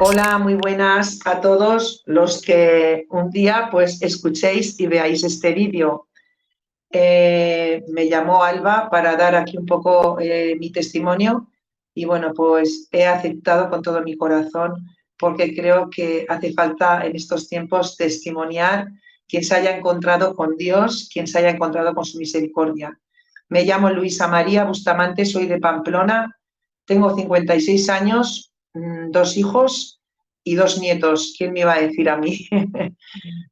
Hola, muy buenas a todos los que un día pues escuchéis y veáis este vídeo. Me llamo Alba para dar aquí un poco mi testimonio y bueno, pues he aceptado con todo mi corazón porque creo que hace falta en estos tiempos testimoniar quien se haya encontrado con Dios, quien se haya encontrado con su misericordia. Me llamo Luisa María Bustamante, soy de Pamplona, tengo 56 años, dos hijos y dos nietos. ¿Quién me iba a decir a mí?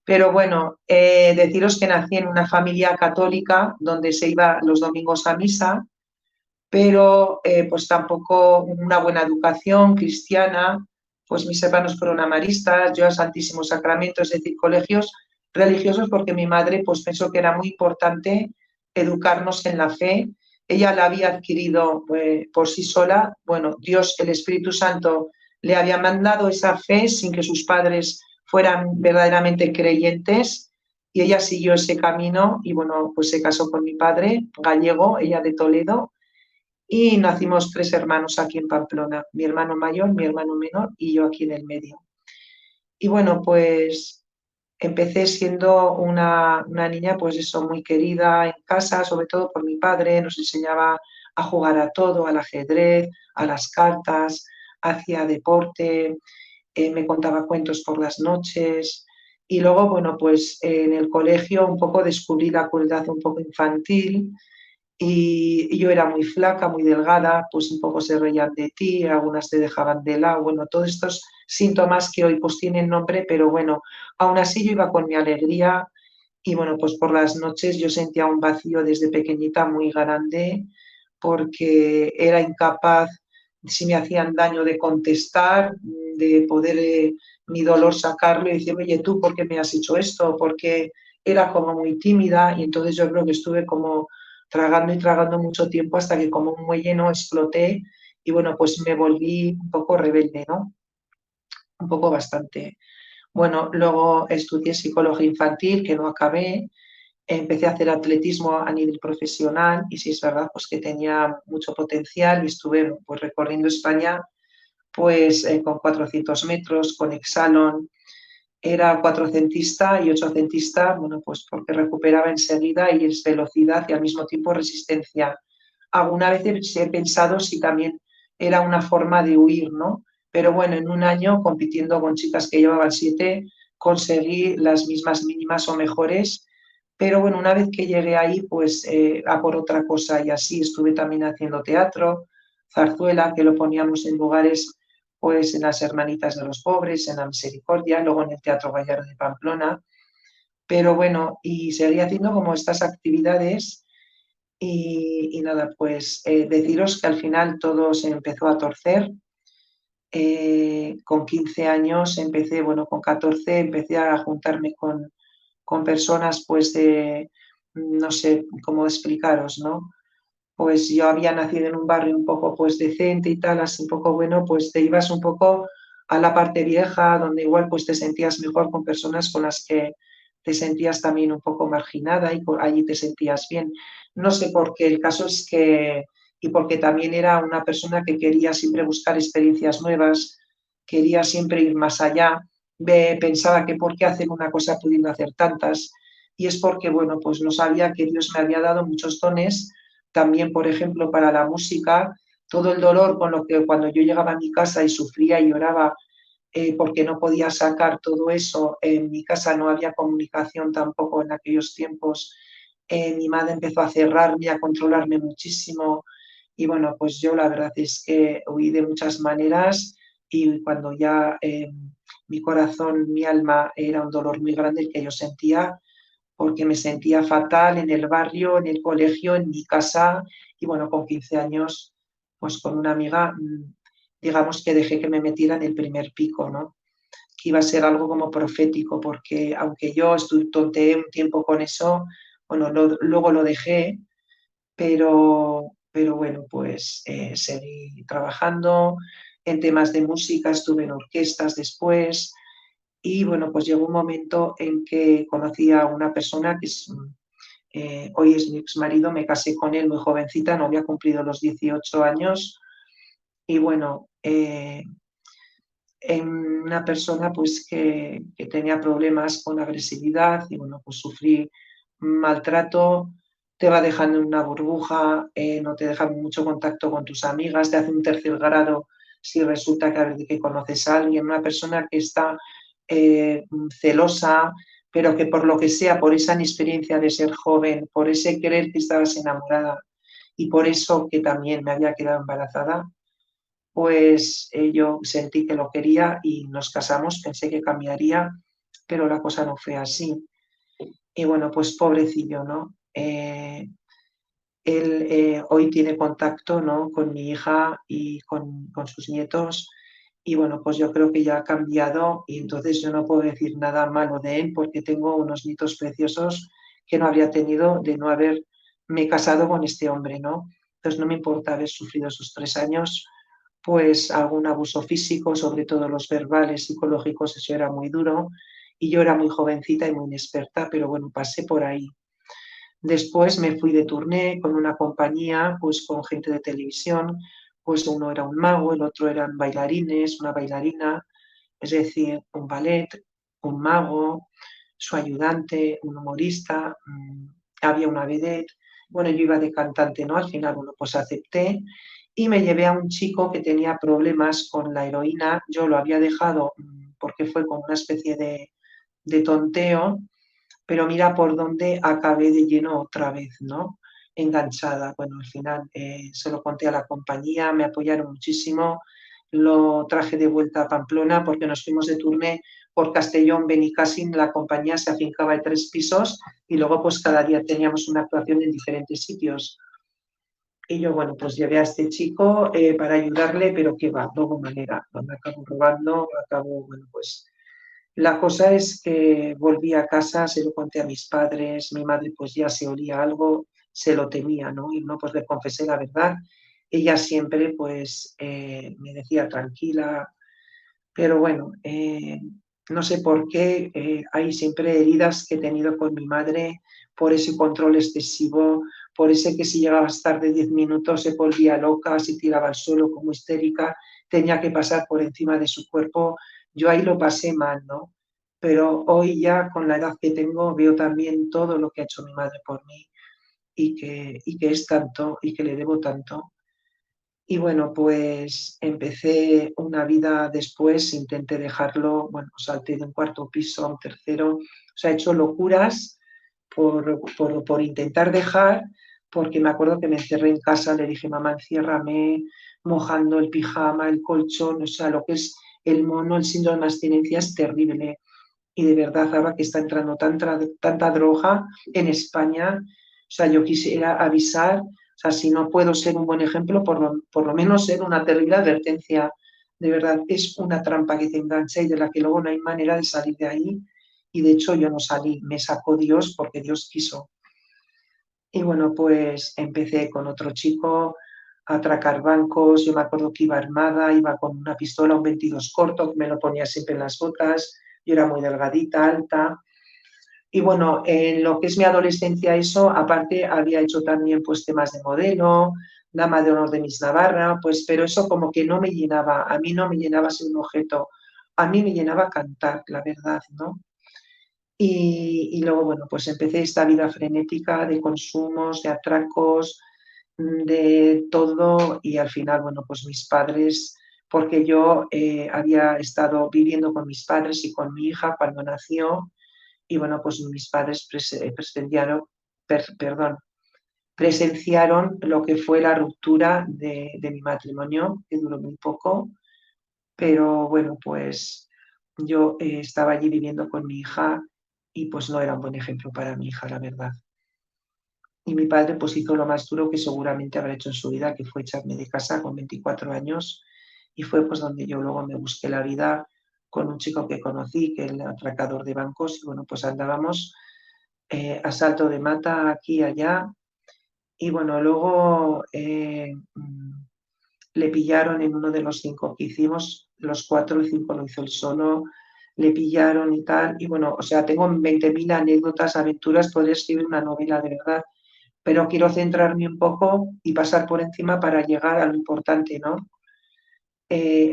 Pero bueno, deciros que nací en una familia católica donde se iba los domingos a misa, pero pues tampoco una buena educación cristiana, pues mis hermanos fueron amaristas, yo al Santísimo Sacramento, es decir, colegios religiosos, porque mi madre pues pensó que era muy importante educarnos en la fe. Ella la había adquirido por sí sola. Bueno, Dios, el Espíritu Santo, le había mandado esa fe sin que sus padres fueran verdaderamente creyentes, y ella siguió ese camino y bueno, pues se casó con mi padre gallego, ella de Toledo, y nacimos tres hermanos aquí en Pamplona, mi hermano mayor, mi hermano menor y yo aquí en el medio. Y bueno, pues empecé siendo una niña, pues eso, muy querida en casa, sobre todo por mi padre. Nos enseñaba a jugar a todo, al ajedrez, a las cartas, hacía deporte, me contaba cuentos por las noches. Y luego, bueno, pues en el colegio un poco descubrí la crueldad un poco infantil, y yo era muy flaca, muy delgada, pues un poco se reían de ti, algunas te dejaban de lado, bueno, todos estos síntomas que hoy pues tienen nombre, pero bueno, aún así yo iba con mi alegría. Y bueno, pues por las noches yo sentía un vacío desde pequeñita muy grande, porque era incapaz, si me hacían daño, de contestar, de poder mi dolor sacarlo y decir, oye, ¿tú por qué me has hecho esto? Porque era como muy tímida, y entonces yo creo que estuve como tragando y tragando mucho tiempo hasta que como un muelle no exploté, y bueno, pues me volví un poco rebelde, ¿no? Un poco bastante. Bueno, luego estudié psicología infantil, que no acabé. Empecé a hacer atletismo a nivel profesional y sí es verdad pues que tenía mucho potencial, y estuve pues recorriendo España pues con 400 metros, con exalón. Era cuatrocentista y ochocentista, bueno, pues porque recuperaba enseguida y es velocidad y al mismo tiempo resistencia. Alguna vez he pensado si también era una forma de huir, ¿no? Pero bueno, en un año, compitiendo con chicas que llevaban 7, conseguí las mismas mínimas o mejores. Pero bueno, una vez que llegué ahí, pues a por otra cosa, y así estuve también haciendo teatro, zarzuela, que lo poníamos en lugares, pues en las Hermanitas de los Pobres, en la Misericordia, luego en el Teatro Gallardo de Pamplona. Pero bueno, y seguí haciendo como estas actividades. Y nada, pues deciros que al final todo se empezó a torcer. Con 15 años empecé, bueno, con 14 empecé a juntarme con personas, pues de, no sé cómo explicaros, ¿no? Pues yo había nacido en un barrio un poco pues decente y tal, así un poco bueno, pues te ibas un poco a la parte vieja, donde igual pues te sentías mejor con personas con las que te sentías también un poco marginada, y allí te sentías bien. No sé por qué, el caso es que, y porque también era una persona que quería siempre buscar experiencias nuevas, quería siempre ir más allá, pensaba que por qué hacer una cosa pudiendo hacer tantas. Y es porque, bueno, pues no sabía que Dios me había dado muchos dones también, por ejemplo, para la música. Todo el dolor con lo que cuando yo llegaba a mi casa y sufría y lloraba porque no podía sacar todo eso, en mi casa no había comunicación tampoco en aquellos tiempos. Mi madre empezó a cerrarme, a controlarme muchísimo, y bueno, pues yo la verdad es que huí de muchas maneras, y cuando ya mi corazón, mi alma, era un dolor muy grande el que yo sentía, porque me sentía fatal en el barrio, en el colegio, en mi casa. Y bueno, con 15 años, pues con una amiga, digamos que dejé que me metieran el primer pico, ¿no? Que iba a ser algo como profético, porque aunque yo tonteé un tiempo con eso, bueno, luego lo dejé, pero bueno, pues seguí trabajando en temas de música, estuve en orquestas después. Y bueno, pues llegó un momento en que conocí a una persona que es, hoy es mi ex marido. Me casé con él muy jovencita, no había cumplido los 18 años. Y bueno, en una persona pues que tenía problemas con agresividad y bueno, pues sufrí maltrato, te va dejando en una burbuja, no te deja mucho contacto con tus amigas, te hace un tercer grado si resulta que, a ver, que conoces a alguien, una persona que está celosa, pero que por lo que sea, por esa inexperiencia de ser joven, por ese querer que estabas enamorada y por eso que también me había quedado embarazada, pues yo sentí que lo quería y nos casamos, pensé que cambiaría, pero la cosa no fue así. Y bueno, pues pobrecillo, ¿no? Él hoy tiene contacto, ¿no?, con mi hija y con sus nietos y bueno, pues yo creo que ya ha cambiado y entonces yo no puedo decir nada malo de él porque tengo unos nietos preciosos que no habría tenido de no haberme casado con este hombre, ¿no? Entonces no me importa haber sufrido esos 3 años, pues algún abuso físico, sobre todo los verbales, psicológicos, eso era muy duro y yo era muy jovencita y muy inexperta, pero bueno, pasé por ahí. Después me fui de turné con una compañía, pues con gente de televisión, pues uno era un mago, el otro eran bailarines, una bailarina, es decir, un ballet, un mago, su ayudante, un humorista, había una vedette. Bueno, yo iba de cantante, ¿no? Al final, bueno, pues acepté y me llevé a un chico que tenía problemas con la heroína. Yo lo había dejado porque fue como una especie de tonteo, pero mira por dónde acabé de lleno otra vez, ¿no? Enganchada. Bueno, al final se lo conté a la compañía, me apoyaron muchísimo, lo traje de vuelta a Pamplona porque nos fuimos de turné por Castellón, Benicàssim, la compañía se afincaba en 3 pisos y luego pues cada día teníamos una actuación en diferentes sitios. Y yo, bueno, pues llevé a este chico para ayudarle, pero qué va, no hubo manera, no me acabo robando, acabo, bueno, pues la cosa es que volví a casa, se lo conté a mis padres, mi madre pues ya se olía algo, se lo temía, ¿no? Y no, pues le confesé la verdad. Ella siempre pues me decía tranquila, pero bueno, no sé por qué hay siempre heridas que he tenido con mi madre por ese control excesivo, por ese que si llegabas tarde 10 minutos se volvía loca, se tiraba al suelo como histérica, tenía que pasar por encima de su cuerpo. Yo ahí lo pasé mal, ¿no? Pero hoy ya con la edad que tengo veo también todo lo que ha hecho mi madre por mí y que es tanto y que le debo tanto. Y bueno, pues empecé una vida después, intenté dejarlo, bueno, salté de un 4.º a un tercero, o sea, he hecho locuras por intentar dejar, porque me acuerdo que me encerré en casa, le dije, mamá, enciérrame, mojando el pijama, el colchón, o sea, lo que es el mono, el síndrome de abstinencia es terrible. Y de verdad, ahora que está entrando tanta droga en España, o sea, yo quisiera avisar, o sea, si no puedo ser un buen ejemplo, por lo menos ser una terrible advertencia. De verdad, es una trampa que te engancha y de la que luego no hay manera de salir de ahí. Y de hecho yo no salí, me sacó Dios porque Dios quiso. Y bueno, pues empecé con otro chico a atracar bancos. Yo me acuerdo que iba armada, iba con una pistola, un 22 corto, que me lo ponía siempre en las botas. Yo era muy delgadita, alta. Y bueno, en lo que es mi adolescencia, eso, aparte había hecho también pues temas de modelo, dama de honor de Miss Navarra, pues, pero eso como que no me llenaba, a mí no me llenaba ser un objeto, a mí me llenaba cantar, la verdad, ¿no? Y luego, bueno, pues empecé esta vida frenética de consumos, de atracos, de todo y al final, bueno, pues mis padres, porque yo había estado viviendo con mis padres y con mi hija cuando nació y bueno, pues mis padres presenciaron lo que fue la ruptura de mi matrimonio, que duró muy poco, pero bueno, pues yo estaba allí viviendo con mi hija y pues no era un buen ejemplo para mi hija, la verdad. Y mi padre pues hizo lo más duro que seguramente habrá hecho en su vida, que fue echarme de casa con 24 años y fue pues donde yo luego me busqué la vida con un chico que conocí, que era el atracador de bancos, y bueno, pues andábamos a salto de mata aquí y allá. Y bueno, luego le pillaron en uno de los 5 que hicimos, los 4, el 5 lo hizo él solo, le pillaron y tal. Y bueno, o sea, tengo 20.000 anécdotas, aventuras, podría escribir una novela de verdad, pero quiero centrarme un poco y pasar por encima para llegar a lo importante, ¿no?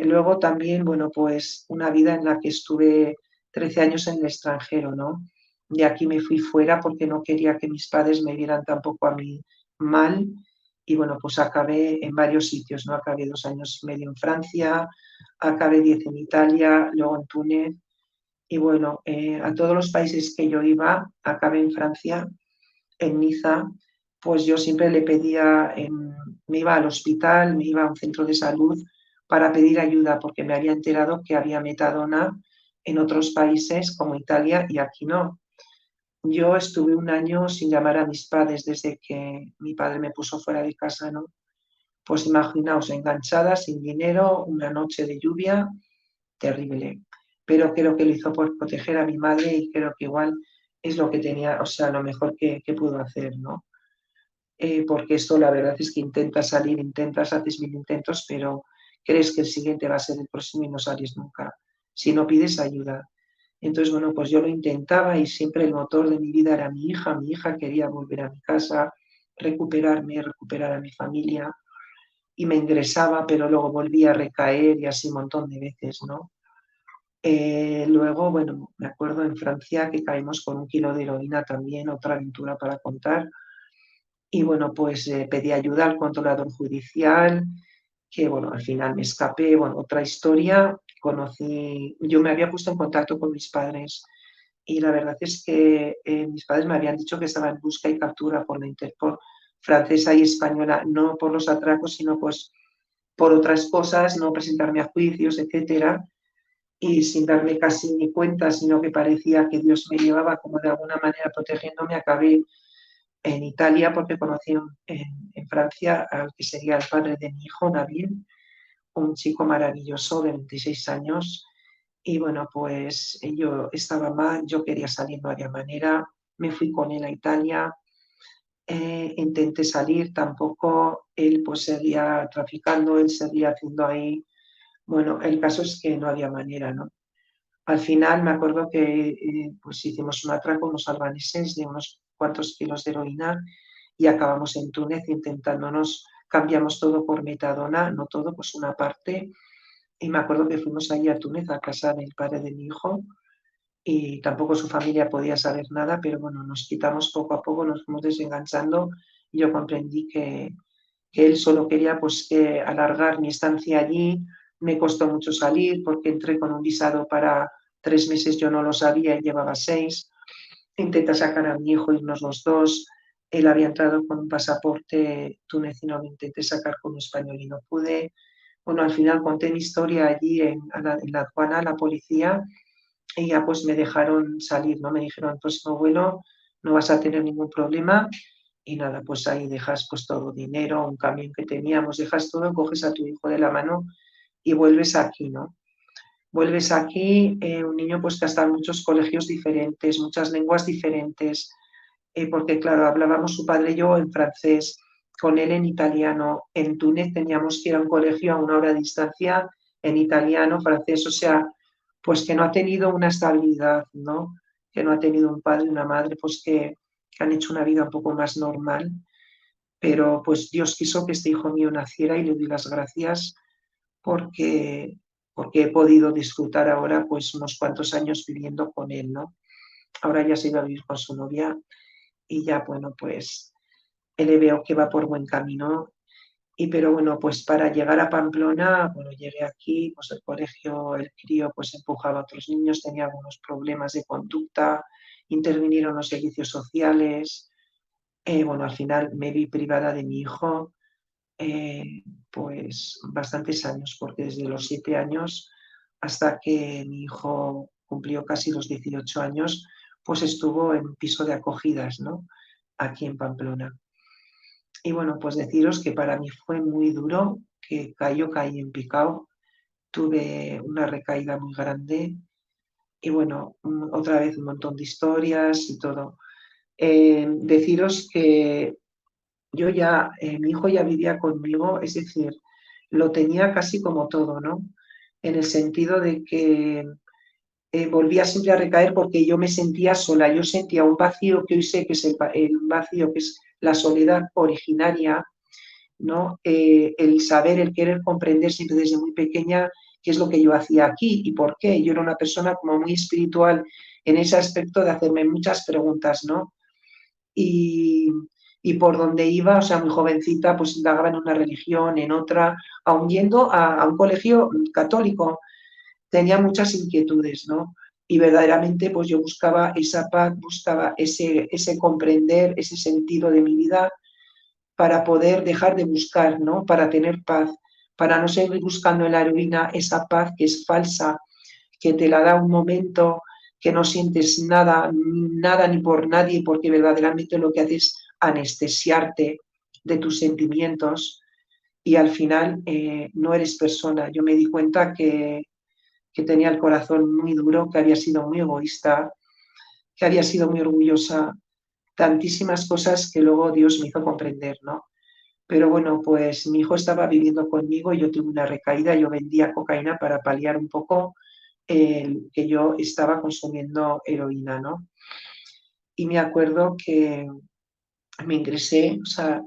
Luego también, bueno, pues una vida en la que estuve 13 años en el extranjero, ¿no? De aquí me fui fuera porque no quería que mis padres me vieran tampoco a mí mal. Y bueno, pues acabé en varios sitios, ¿no? Acabé 2 años y medio en Francia, acabé 10 en Italia, luego en Túnez. Y bueno, a todos los países que yo iba, acabé en Francia, en Niza, pues yo siempre le pedía, me iba al hospital, me iba a un centro de salud para pedir ayuda, porque me había enterado que había metadona en otros países como Italia y aquí no. Yo estuve un año sin llamar a mis padres desde que mi padre me puso fuera de casa, ¿no? Pues imaginaos, enganchada, sin dinero, una noche de lluvia, terrible. Pero creo que lo hizo por proteger a mi madre y creo que igual es lo que tenía, o sea, lo mejor que pudo hacer, ¿no? Porque esto la verdad es que intentas salir, intentas, haces mil intentos, pero crees que el siguiente va a ser el próximo y no sales nunca, si no pides ayuda. Entonces, bueno, pues yo lo intentaba y siempre el motor de mi vida era mi hija quería volver a mi casa, recuperarme, recuperar a mi familia y me ingresaba, pero luego volvía a recaer y así un montón de veces, ¿no? Luego, bueno, me acuerdo en Francia que caímos con 1 kilo de heroína también, otra aventura para contar. Y bueno, pues pedí ayuda al controlador judicial, que bueno, al final me escapé, bueno, otra historia, conocí, yo me había puesto en contacto con mis padres y la verdad es que mis padres me habían dicho que estaba en busca y captura por la Interpol francesa y española, no por los atracos, sino pues por otras cosas, no presentarme a juicios, etcétera, y sin darme casi ni cuenta, sino que parecía que Dios me llevaba como de alguna manera protegiéndome, acabé en Italia porque conocí en Francia al que sería el padre de mi hijo, David, un chico maravilloso de 26 años. Y bueno, pues yo estaba mal, yo quería salir, no había manera, me fui con él a Italia, intenté salir, tampoco, él pues seguía traficando, él seguía haciendo ahí, bueno, el caso es que no había manera, ¿no? Al final me acuerdo que pues hicimos un atraco, unos albaneses de unos cuantos kilos de heroína y acabamos en Túnez intentándonos, cambiamos todo por metadona, no todo, pues una parte. Y me acuerdo que fuimos allí a Túnez a casa del padre de mi hijo y tampoco su familia podía saber nada, pero bueno, nos quitamos poco a poco, nos fuimos desenganchando y yo comprendí que él solo quería pues alargar mi estancia allí. Me costó mucho salir porque entré con un visado para 3 meses, yo no lo sabía y llevaba 6. Intenté sacar a mi hijo, irnos los dos. Él había entrado con un pasaporte tunecino, lo intenté sacar con un español y no pude. Bueno, al final conté mi historia allí en la aduana, la policía, y ya pues me dejaron salir, ¿no? Me dijeron, el próximo vuelo no vas a tener ningún problema. Y nada, pues ahí dejas pues todo, dinero, un camión que teníamos, dejas todo, coges a tu hijo de la mano y vuelves aquí, ¿no? Vuelves aquí, un niño pues que ha estado en muchos colegios diferentes, muchas lenguas diferentes, porque claro, hablábamos su padre y yo en francés, con él en italiano. En Túnez teníamos que ir a un colegio a 1 hora de distancia en italiano, francés, o sea, pues que no ha tenido una estabilidad, ¿no? Que no ha tenido un padre y una madre, pues que han hecho una vida un poco más normal, pero pues Dios quiso que este hijo mío naciera y le doy las gracias porque, porque he podido disfrutar ahora pues unos cuantos años viviendo con él, ¿no? Ahora ya se iba a vivir con su novia y ya, bueno, pues le veo que va por buen camino. Y pero bueno, pues para llegar a Pamplona, bueno, llegué aquí, pues el colegio, el crío pues empujaba a otros niños, tenía algunos problemas de conducta, intervinieron los servicios sociales, bueno, al final me vi privada de mi hijo, pues bastantes años, porque desde los 7 años hasta que mi hijo cumplió casi los 18 años, pues estuvo en piso de acogidas, ¿no? Aquí en Pamplona. Y bueno, pues deciros que para mí fue muy duro, que caí en picado, tuve una recaída muy grande y bueno, otra vez un montón de historias y todo. Deciros que yo ya, mi hijo ya vivía conmigo, es decir, lo tenía casi como todo, ¿no? En el sentido de que volvía siempre a recaer porque yo me sentía sola, yo sentía un vacío que hoy sé que es el vacío, que es la soledad originaria, ¿no? El saber, el querer comprender siempre desde muy pequeña qué es lo que yo hacía aquí y por qué. Yo era una persona como muy espiritual en ese aspecto de hacerme muchas preguntas, ¿no? Y, y por donde iba, o sea, muy jovencita, pues indagaba en una religión, en otra, aun yendo a un colegio católico, tenía muchas inquietudes, ¿no? Y verdaderamente pues yo buscaba esa paz, buscaba ese comprender, ese sentido de mi vida para poder dejar de buscar, ¿no? Para tener paz, para no seguir buscando en la heroína esa paz que es falsa, que te la da un momento, que no sientes nada, nada ni por nadie, porque verdaderamente lo que hace es anestesiarte de tus sentimientos y al final no eres persona. Yo me di cuenta que tenía el corazón muy duro, que había sido muy egoísta, que había sido muy orgullosa, tantísimas cosas que luego Dios me hizo comprender, ¿no? Pero bueno, pues mi hijo estaba viviendo conmigo y yo tuve una recaída, yo vendía cocaína para paliar un poco el que yo estaba consumiendo heroína, ¿no? Y me acuerdo que me ingresé, o sea,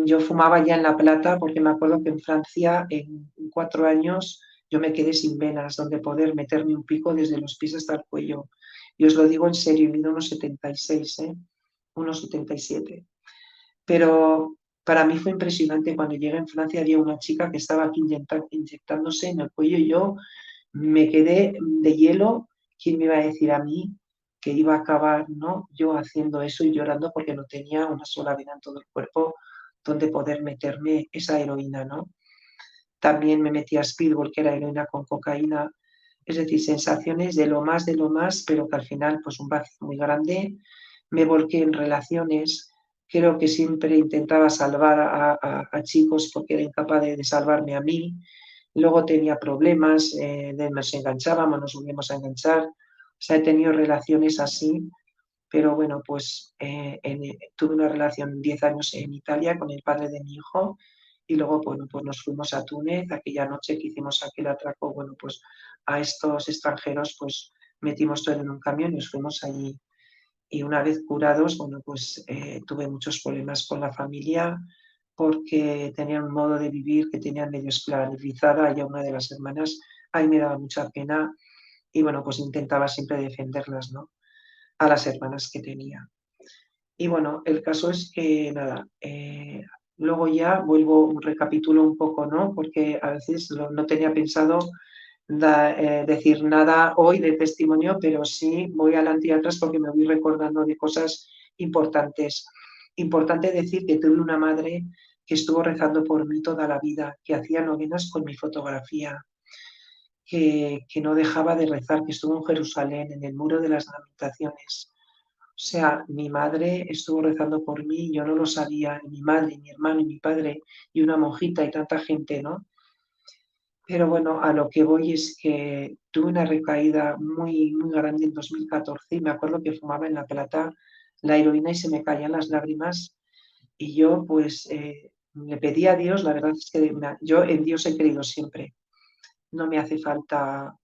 yo fumaba ya en La Plata porque me acuerdo que en Francia en 4 años yo me quedé sin venas donde poder meterme un pico desde los pies hasta el cuello. Y os lo digo en serio, mido unos 76, unos 77. Pero para mí fue impresionante cuando llegué en Francia, había una chica que estaba aquí inyectándose en el cuello y yo me quedé de hielo. ¿Quién me iba a decir a mí que iba a acabar, ¿no? Yo haciendo eso y llorando porque no tenía una sola vena en todo el cuerpo donde poder meterme esa heroína, ¿no? También me metía Speedball, que era heroína con cocaína, es decir, sensaciones de lo más, pero que al final, pues un vacío muy grande. Me volqué en relaciones, creo que siempre intentaba salvar a chicos porque era incapaz de salvarme a mí. Luego tenía problemas, nos enganchábamos, nos volvíamos a enganchar. O sea, he tenido relaciones así, pero bueno, pues tuve una relación 10 años en Italia con el padre de mi hijo y luego, bueno, pues nos fuimos a Túnez, aquella noche que hicimos aquel atraco, bueno, pues a estos extranjeros, pues metimos todo en un camión y nos fuimos allí. Y una vez curados, bueno, pues tuve muchos problemas con la familia porque tenían un modo de vivir que tenían medio esclavizada y a una de las hermanas, ahí me daba mucha pena y bueno, pues intentaba siempre defenderlas, ¿no? A las hermanas que tenía. Y bueno, el caso es que nada, luego ya vuelvo, recapitulo un poco, ¿no? Porque a veces no tenía pensado decir nada hoy de testimonio, pero sí voy adelante y atrás porque me voy recordando de cosas importantes. Importante decir que tuve una madre que estuvo rezando por mí toda la vida, que hacía novenas con mi fotografía, que no dejaba de rezar, que estuvo en Jerusalén, en el muro de las lamentaciones. O sea, mi madre estuvo rezando por mí, yo no lo sabía, mi madre, mi hermano y mi padre, y una monjita y tanta gente, ¿no? Pero bueno, a lo que voy es que tuve una recaída muy, muy grande en 2014 y me acuerdo que fumaba en La Plata la heroína y se me caían las lágrimas y yo pues le pedí a Dios, la verdad es que yo en Dios he creído siempre, no me hace falta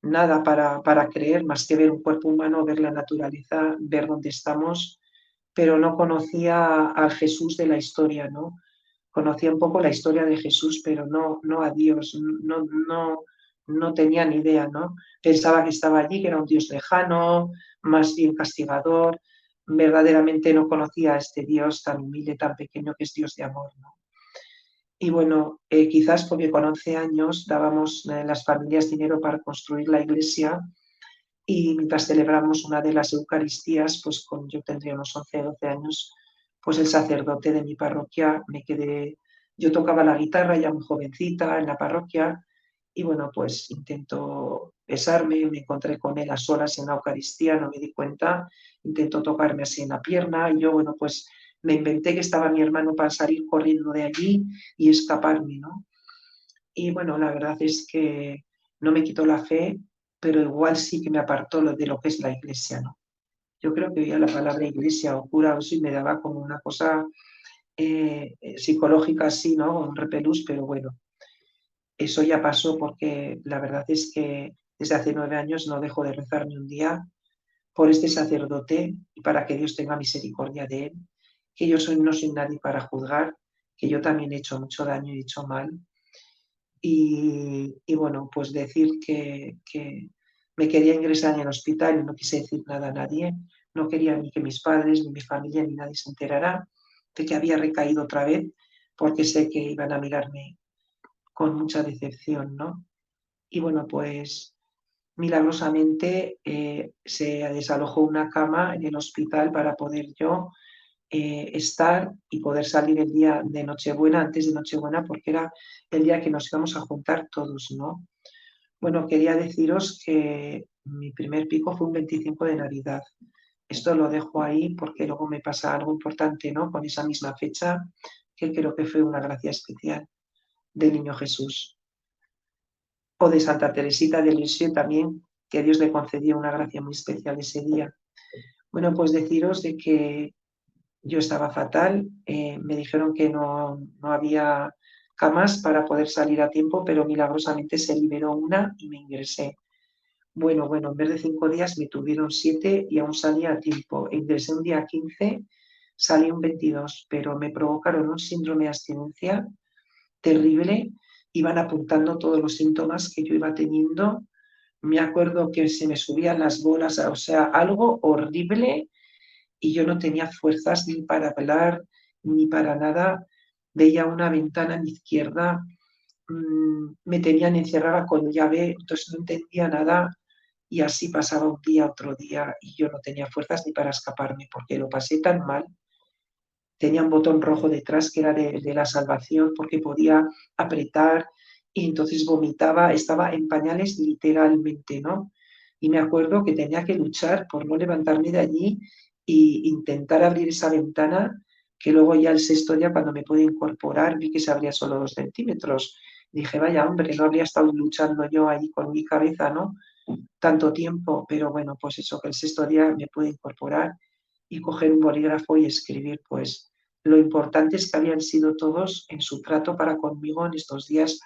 nada para creer más que ver un cuerpo humano, ver la naturaleza, ver dónde estamos, pero no conocía al Jesús de la historia, ¿no? Conocía un poco la historia de Jesús, pero no a Dios, no tenía ni idea, ¿no? Pensaba que estaba allí, que era un Dios lejano, más bien castigador. Verdaderamente no conocía a este Dios tan humilde, tan pequeño, que es Dios de amor, ¿no? Y bueno, quizás porque con 11 años dábamos las familias dinero para construir la iglesia y mientras celebramos una de las Eucaristías, pues yo tendría unos 11 o 12 años, pues el sacerdote de mi parroquia yo tocaba la guitarra ya muy jovencita en la parroquia y bueno, pues intento besarme, me encontré con él a solas en la Eucaristía, no me di cuenta, intento tocarme así en la pierna y yo, bueno, pues me inventé que estaba mi hermano para salir corriendo de allí y escaparme, ¿no? Y bueno, la verdad es que no me quitó la fe, pero igual sí que me apartó de lo que es la iglesia, ¿no? Yo creo que oía la palabra iglesia o cura o eso y me daba como una cosa psicológica así, ¿no? Un repelús, pero bueno, eso ya pasó porque la verdad es que desde hace 9 años no dejo de rezar ni un día por este sacerdote y para que Dios tenga misericordia de él, que yo no soy nadie para juzgar, que yo también he hecho mucho daño y he hecho mal. Y bueno, pues decir que me quería ingresar en el hospital y no quise decir nada a nadie. No quería ni que mis padres, ni mi familia, ni nadie se enterara de que había recaído otra vez, porque sé que iban a mirarme con mucha decepción, ¿no? Y bueno, pues milagrosamente se desalojó una cama en el hospital para poder yo estar y poder salir el día de Nochebuena, antes de Nochebuena, porque era el día que nos íbamos a juntar todos, ¿no? Bueno, quería deciros que mi primer pico fue un 25 de Navidad. Esto lo dejo ahí porque luego me pasa algo importante, ¿no? Con esa misma fecha, que creo que fue una gracia especial del Niño Jesús. O de Santa Teresita de Lisieux también, que Dios le concedió una gracia muy especial ese día. Bueno, pues deciros de que yo estaba fatal, me dijeron que no había camas para poder salir a tiempo, pero milagrosamente se liberó una y me ingresé. Bueno, en vez de 5 días me tuvieron 7 y aún salía a tiempo. Ingresé un día 15, salí un 22, pero me provocaron un síndrome de abstinencia terrible. Iban apuntando todos los síntomas que yo iba teniendo. Me acuerdo que se me subían las bolas, o sea, algo horrible, y yo no tenía fuerzas ni para hablar ni para nada. Veía una ventana a mi izquierda, me tenían encerrada con llave, entonces no entendía nada y así pasaba un día, otro día y yo no tenía fuerzas ni para escaparme porque lo pasé tan mal. Tenía un botón rojo detrás que era de la salvación porque podía apretar y entonces vomitaba, estaba en pañales literalmente, ¿no? Y me acuerdo que tenía que luchar por no levantarme de allí e intentar abrir esa ventana, que luego ya el sexto día cuando me pude incorporar vi que se abría solo 2 centímetros. Dije, vaya hombre, no habría estado luchando yo ahí con mi cabeza, ¿no? Tanto tiempo, pero bueno, pues eso, que el sexto día me pude incorporar y coger un bolígrafo y escribir, pues lo importante es que habían sido todos en su trato para conmigo en estos días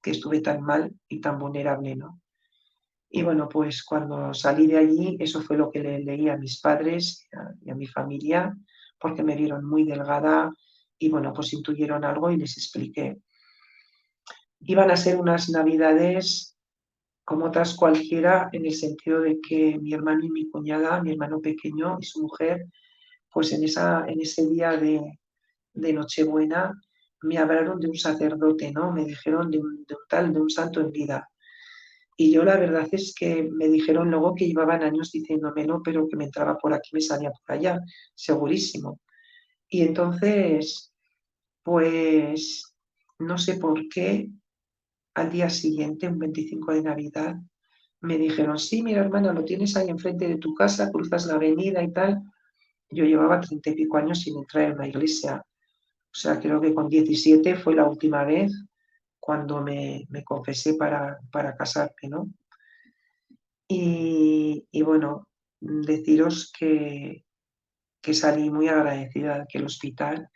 que estuve tan mal y tan vulnerable, ¿no? Y bueno, pues cuando salí de allí, eso fue lo que le leí a mis padres y a mi familia, porque me vieron muy delgada y bueno, pues intuyeron algo y les expliqué. Iban a ser unas navidades como otras cualquiera, en el sentido de que mi hermano y mi cuñada, mi hermano pequeño y su mujer, pues en ese día de Nochebuena me hablaron de un sacerdote, ¿no? Me dijeron de un santo en vida. Y yo la verdad es que me dijeron luego que llevaban años diciéndomelo, pero que me entraba por aquí, me salía por allá, segurísimo. Y entonces, pues, no sé por qué, al día siguiente, un 25 de Navidad, me dijeron, sí, mira hermana, lo tienes ahí enfrente de tu casa, cruzas la avenida y tal. Yo llevaba 30 y pico años sin entrar en una iglesia. O sea, creo que con 17 fue la última vez cuando me confesé para casarme, ¿no? Y bueno, deciros que salí muy agradecida de aquel hospital,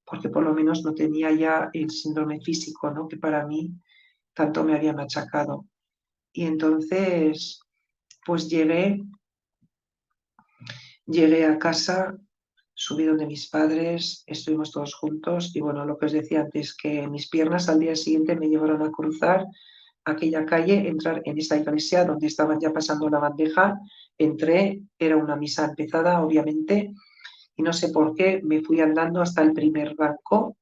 porque por lo menos no tenía ya el síndrome físico, ¿no? Que para mí tanto me había machacado. Y entonces, pues llegué a casa, subí donde mis padres, estuvimos todos juntos y bueno, lo que os decía antes, que mis piernas al día siguiente me llevaron a cruzar aquella calle, entrar en esa iglesia donde estaban ya pasando la bandeja, entré, era una misa empezada, obviamente, y no sé por qué, me fui andando hasta el primer banco.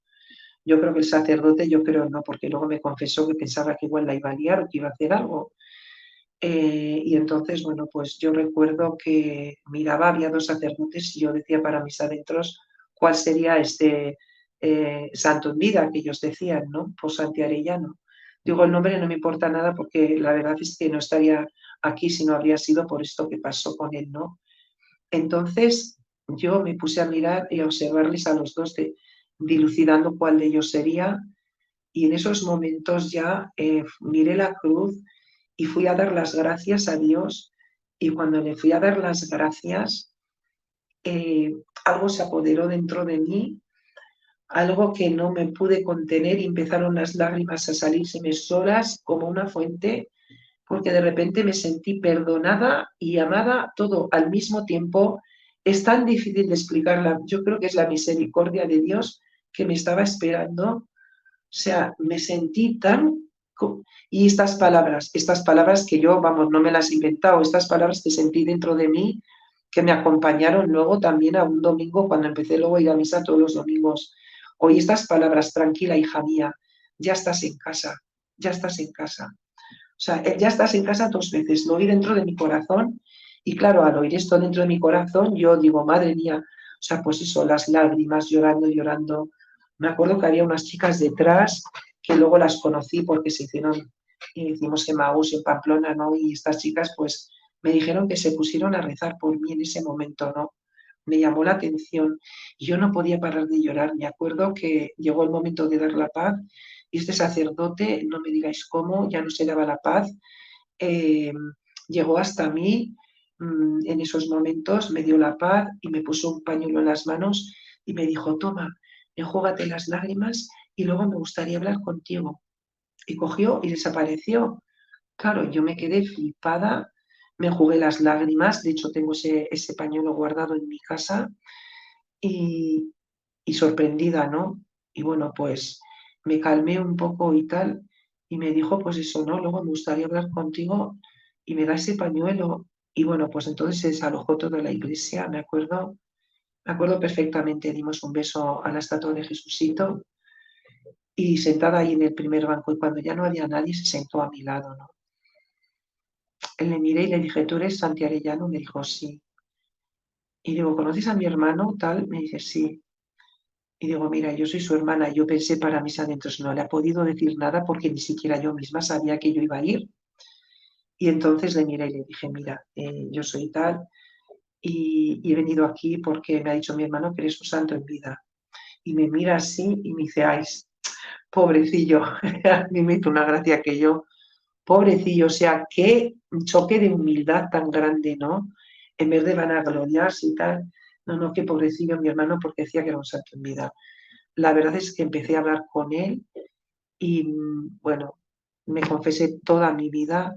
Yo creo que el sacerdote, yo creo no, porque luego me confesó que pensaba que igual la iba a liar o que iba a hacer algo. Y entonces, bueno, pues yo recuerdo que miraba, había 2 sacerdotes y yo decía para mis adentros cuál sería este santo en vida que ellos decían, ¿no? Por Santi Arellano. Digo, el nombre no me importa nada porque la verdad es que no estaría aquí si no habría sido por esto que pasó con él, ¿no? Entonces yo me puse a mirar y a observarles a los dos, dilucidando cuál de ellos sería, y en esos momentos ya miré la cruz y fui a dar las gracias a Dios. Y cuando le fui a dar las gracias, algo se apoderó dentro de mí, algo que no me pude contener y empezaron las lágrimas a salírseme solas como una fuente, porque de repente me sentí perdonada y amada todo al mismo tiempo. Es tan difícil de explicarla. Yo creo que es la misericordia de Dios que me estaba esperando. O sea, me sentí tan... Y estas palabras que yo, vamos, no me las he inventado, estas palabras que sentí dentro de mí, que me acompañaron luego también a un domingo, cuando empecé luego a ir a misa todos los domingos. Oí estas palabras: tranquila, hija mía, ya estás en casa, ya estás en casa. O sea, el ya estás en casa 2 veces, lo oí dentro de mi corazón y claro, al oír esto dentro de mi corazón, yo digo, madre mía, o sea, pues eso, las lágrimas, llorando, llorando. Me acuerdo que había unas chicas detrás que luego las conocí porque hicimos Emaús en Pamplona, ¿no? Y estas chicas pues me dijeron que se pusieron a rezar por mí en ese momento, ¿no? Me llamó la atención y yo no podía parar de llorar. Me acuerdo que llegó el momento de dar la paz y este sacerdote, no me digáis cómo, ya no se daba la paz, eh, llegó hasta mí en esos momentos, me dio la paz y me puso un pañuelo en las manos y me dijo, toma, enjúgate las lágrimas y luego me gustaría hablar contigo. Y cogió y desapareció. Claro, yo me quedé flipada, me enjugué las lágrimas, de hecho tengo ese pañuelo guardado en mi casa y, y sorprendida, ¿no? Y bueno, pues me calmé un poco y tal, y me dijo, pues eso, ¿no? Luego me gustaría hablar contigo y me da ese pañuelo. Y bueno, pues entonces se desalojó toda la iglesia, me acuerdo perfectamente, dimos un beso a la estatua de Jesucito y sentada ahí en el primer banco, y cuando ya no había nadie, se sentó a mi lado, ¿no? Le miré y le dije, ¿tú eres Santi Arellano? Me dijo, sí. Y digo, ¿conoces a mi hermano? Tal, me dice, sí. Y digo, mira, yo soy su hermana. Yo pensé para mis adentros, no le ha podido decir nada porque ni siquiera yo misma sabía que yo iba a ir. Y entonces le miré y le dije, mira, yo soy tal y he venido aquí porque me ha dicho mi hermano que eres un santo en vida. Y me mira así y me dice, ay, pobrecillo, a mí me hizo una gracia que yo, pobrecillo, o sea, qué choque de humildad tan grande, ¿no? En vez de vanagloriarse y tal, no, no, qué pobrecillo mi hermano porque decía que era un santo en vida. La verdad es que empecé a hablar con él y bueno, me confesé toda mi vida,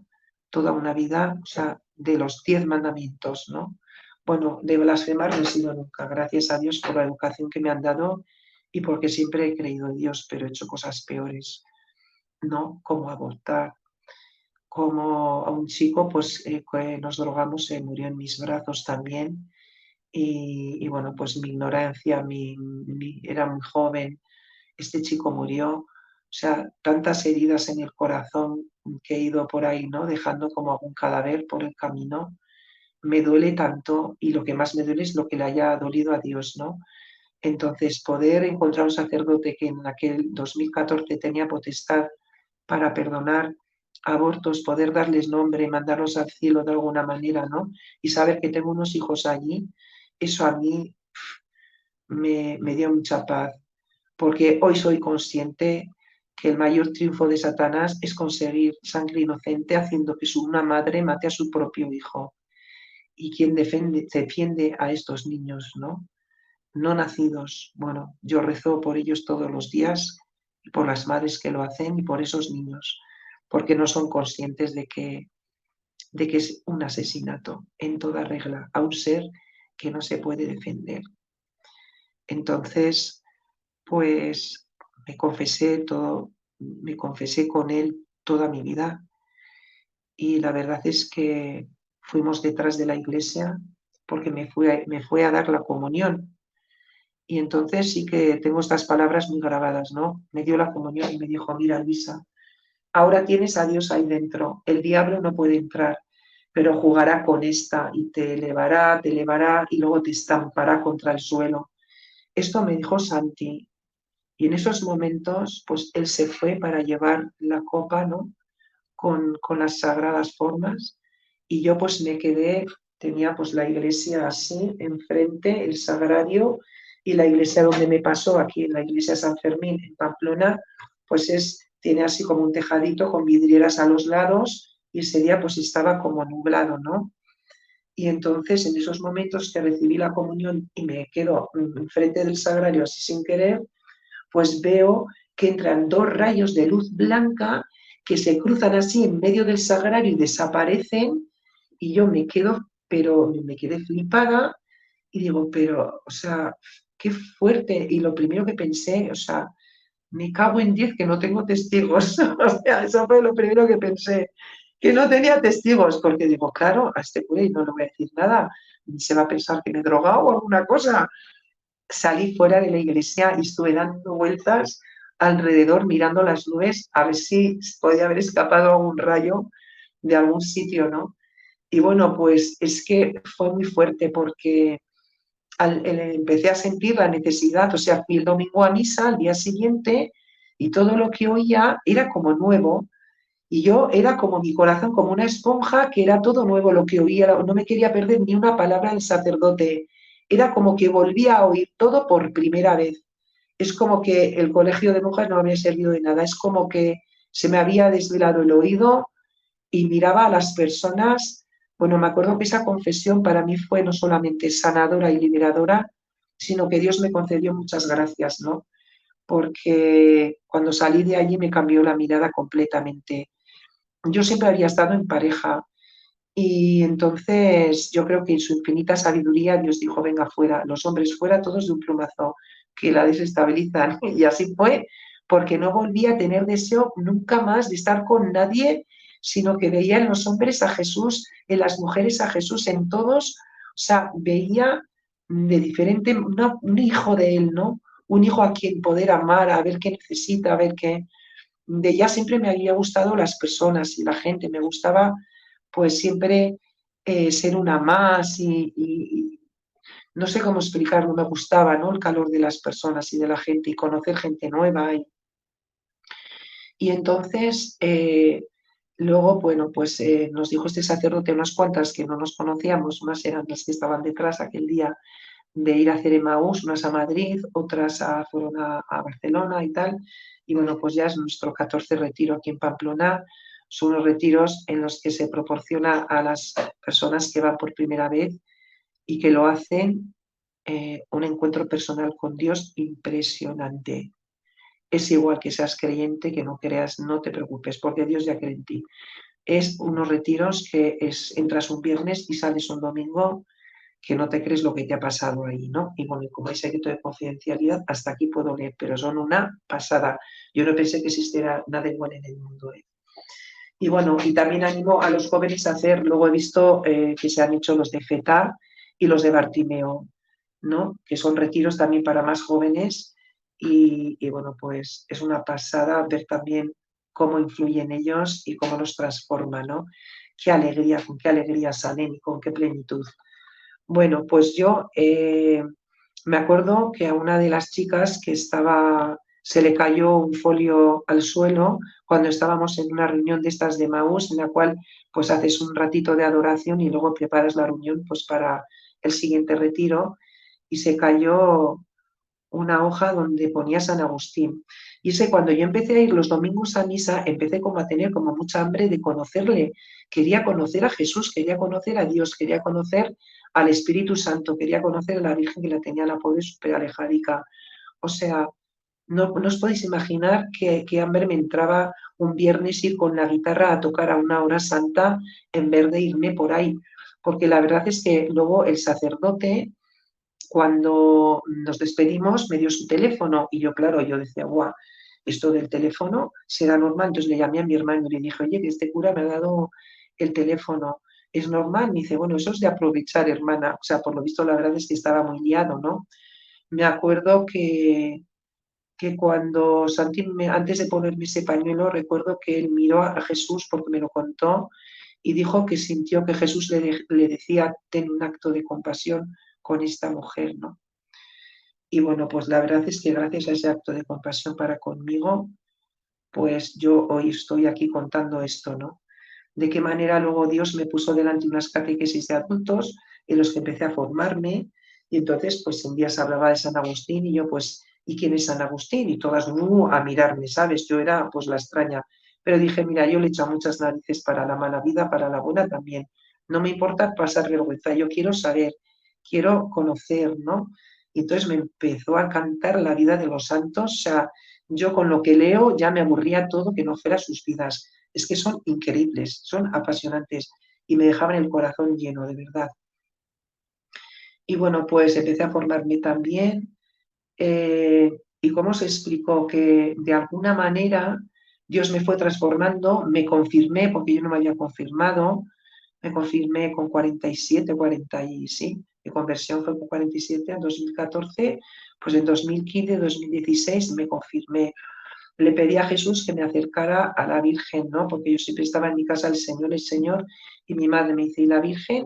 toda una vida, o sea, de los 10 mandamientos, ¿no? Bueno, de blasfemar no he sido nunca, gracias a Dios por la educación que me han dado y porque siempre he creído en Dios, pero he hecho cosas peores, ¿no? Como abortar, como a un chico, pues que nos drogamos, se murió en mis brazos también. Y bueno, pues mi ignorancia, era muy joven, este chico murió, o sea, tantas heridas en el corazón que he ido por ahí, ¿no? Dejando como algún cadáver por el camino, me duele tanto y lo que más me duele es lo que le haya dolido a Dios, ¿no? Entonces, poder encontrar un sacerdote que en aquel 2014 tenía potestad para perdonar abortos, poder darles nombre, mandarlos al cielo de alguna manera, ¿no? Y saber que tengo unos hijos allí, eso a mí me dio mucha paz, porque hoy soy consciente que el mayor triunfo de Satanás es conseguir sangre inocente haciendo que una madre mate a su propio hijo. ¿Y quién defiende a estos niños, no? No nacidos. Bueno, yo rezo por ellos todos los días y por las madres que lo hacen y por esos niños, porque no son conscientes de que es un asesinato en toda regla a un ser que no se puede defender. Entonces, pues me confesé con él toda mi vida y la verdad es que fuimos detrás de la iglesia porque me fue a dar la comunión. Y entonces sí que tengo estas palabras muy grabadas, ¿no? Me dio la comunión y me dijo, mira, Luisa, ahora tienes a Dios ahí dentro, el diablo no puede entrar, pero jugará con esta y te elevará y luego te estampará contra el suelo. Esto me dijo Santi. Y en esos momentos, pues él se fue para llevar la copa, ¿no? Con las sagradas formas. Y yo pues me quedé, tenía pues la iglesia así, enfrente, el sagrario, y la iglesia donde me pasó, aquí en la iglesia San Fermín, en Pamplona, pues tiene así como un tejadito con vidrieras a los lados, y ese día pues estaba como nublado, ¿no? Y entonces en esos momentos que recibí la comunión y me quedo enfrente del sagrario así sin querer, pues veo que entran 2 rayos de luz blanca que se cruzan así en medio del sagrario y desaparecen y yo me quedo, pero me quedé flipada y digo, pero, o sea, qué fuerte. Y lo primero que pensé, o sea, me cago en 10 que no tengo testigos. O sea, eso fue lo primero que pensé, que no tenía testigos, porque digo, claro, a este cura y no le voy a decir nada, se va a pensar que me he drogado o alguna cosa. Salí fuera de la iglesia y estuve dando vueltas alrededor mirando las nubes a ver si podía haber escapado algún rayo de algún sitio, ¿no? Y bueno, pues es que fue muy fuerte porque empecé a sentir la necesidad, o sea, fui el domingo a misa al día siguiente y todo lo que oía era como nuevo y yo era como mi corazón, como una esponja, que era todo nuevo lo que oía, no me quería perder ni una palabra del sacerdote, era como que volvía a oír todo por primera vez. Es como que el colegio de monjas no me había servido de nada, es como que se me había desvelado el oído y miraba a las personas. Bueno, me acuerdo que esa confesión para mí fue no solamente sanadora y liberadora, sino que Dios me concedió muchas gracias, ¿no? Porque cuando salí de allí me cambió la mirada completamente. Yo siempre había estado en pareja y entonces yo creo que en su infinita sabiduría Dios dijo, venga fuera, los hombres fuera todos de un plumazo, que la desestabilizan. Y así fue, porque no volví a tener deseo nunca más de estar con nadie, sino que veía en los hombres a Jesús, en las mujeres a Jesús, en todos, o sea, veía de diferente, un hijo de él, ¿no? Un hijo a quien poder amar, a ver qué necesita, a ver qué. De ella siempre me había gustado las personas y la gente, me gustaba pues siempre ser una más y no sé cómo explicarlo, me gustaba, ¿no? El calor de las personas y de la gente y conocer gente nueva. Y entonces, luego, bueno, pues nos dijo este sacerdote unas cuantas que no nos conocíamos, unas eran las que estaban detrás aquel día de ir a hacer Emaús, unas a Madrid, otras fueron a Barcelona y tal. Y bueno, pues ya es nuestro 14 retiro aquí en Pamplona. Son los retiros en los que se proporciona a las personas que van por primera vez y que lo hacen un encuentro personal con Dios impresionante. Es igual que seas creyente, que no creas, no te preocupes, porque Dios ya cree en ti. Es unos retiros que entras un viernes y sales un domingo que no te crees lo que te ha pasado ahí, ¿no? Y bueno, y como hay secreto de confidencialidad, hasta aquí puedo leer, pero son una pasada. Yo no pensé que existiera nada igual en el mundo. Y bueno, y también animo a los jóvenes a hacer, luego he visto que se han hecho los de FETA y los de Bartimeo, ¿no? Que son retiros también para más jóvenes y bueno, pues es una pasada ver también cómo influyen ellos y cómo los transforma, ¿no? Qué alegría, con qué alegría salen y con qué plenitud. Bueno, pues yo me acuerdo que a una de las chicas que estaba, se le cayó un folio al suelo cuando estábamos en una reunión de estas de Maús, en la cual pues haces un ratito de adoración y luego preparas la reunión pues para el siguiente retiro y se cayó una hoja donde ponía San Agustín. Y sé, cuando yo empecé a ir los domingos a misa, empecé como a tener como mucha hambre de conocerle. Quería conocer a Jesús, quería conocer a Dios, quería conocer al Espíritu Santo, quería conocer a la Virgen que la tenía la pobre súper alejadica. O sea, no os podéis imaginar qué hambre me entraba un viernes ir con la guitarra a tocar a una hora santa en vez de irme por ahí. Porque la verdad es que luego el sacerdote cuando nos despedimos me dio su teléfono y yo, claro, yo decía, guau, esto del teléfono será normal. Entonces le llamé a mi hermano y le dije, oye, que este cura me ha dado el teléfono. ¿Es normal? Me dice, bueno, eso es de aprovechar, hermana. O sea, por lo visto la verdad es que estaba muy liado, ¿no? Me acuerdo que cuando Santi, antes de ponerme ese pañuelo, recuerdo que él miró a Jesús porque me lo contó y dijo que sintió que Jesús le decía, ten un acto de compasión con esta mujer, ¿no? Y bueno, pues la verdad es que gracias a ese acto de compasión para conmigo, pues yo hoy estoy aquí contando esto, ¿no? De qué manera luego Dios me puso delante unas catequesis de adultos en los que empecé a formarme y entonces pues un día se hablaba de San Agustín y yo pues, ¿y quién es San Agustín? Y todas a mirarme, ¿sabes? Yo era pues la extraña. Pero dije, mira, yo le he echado muchas narices para la mala vida, para la buena también. No me importa pasar vergüenza, yo quiero saber, quiero conocer, ¿no? Y entonces me empezó a cantar la vida de los santos, o sea, yo con lo que leo ya me aburría todo que no fuera sus vidas. Es que son increíbles, son apasionantes y me dejaban el corazón lleno, de verdad. Y bueno, pues empecé a formarme también ¿Y cómo se explicó? Que de alguna manera Dios me fue transformando, me confirmé, porque yo no me había confirmado, me confirmé con 47, 40 y sí, mi conversión fue con 47 en 2014, pues en 2015, 2016 me confirmé. Le pedí a Jesús que me acercara a la Virgen, ¿no? Porque yo siempre estaba en mi casa el Señor, y mi madre me dice, ¿y la Virgen?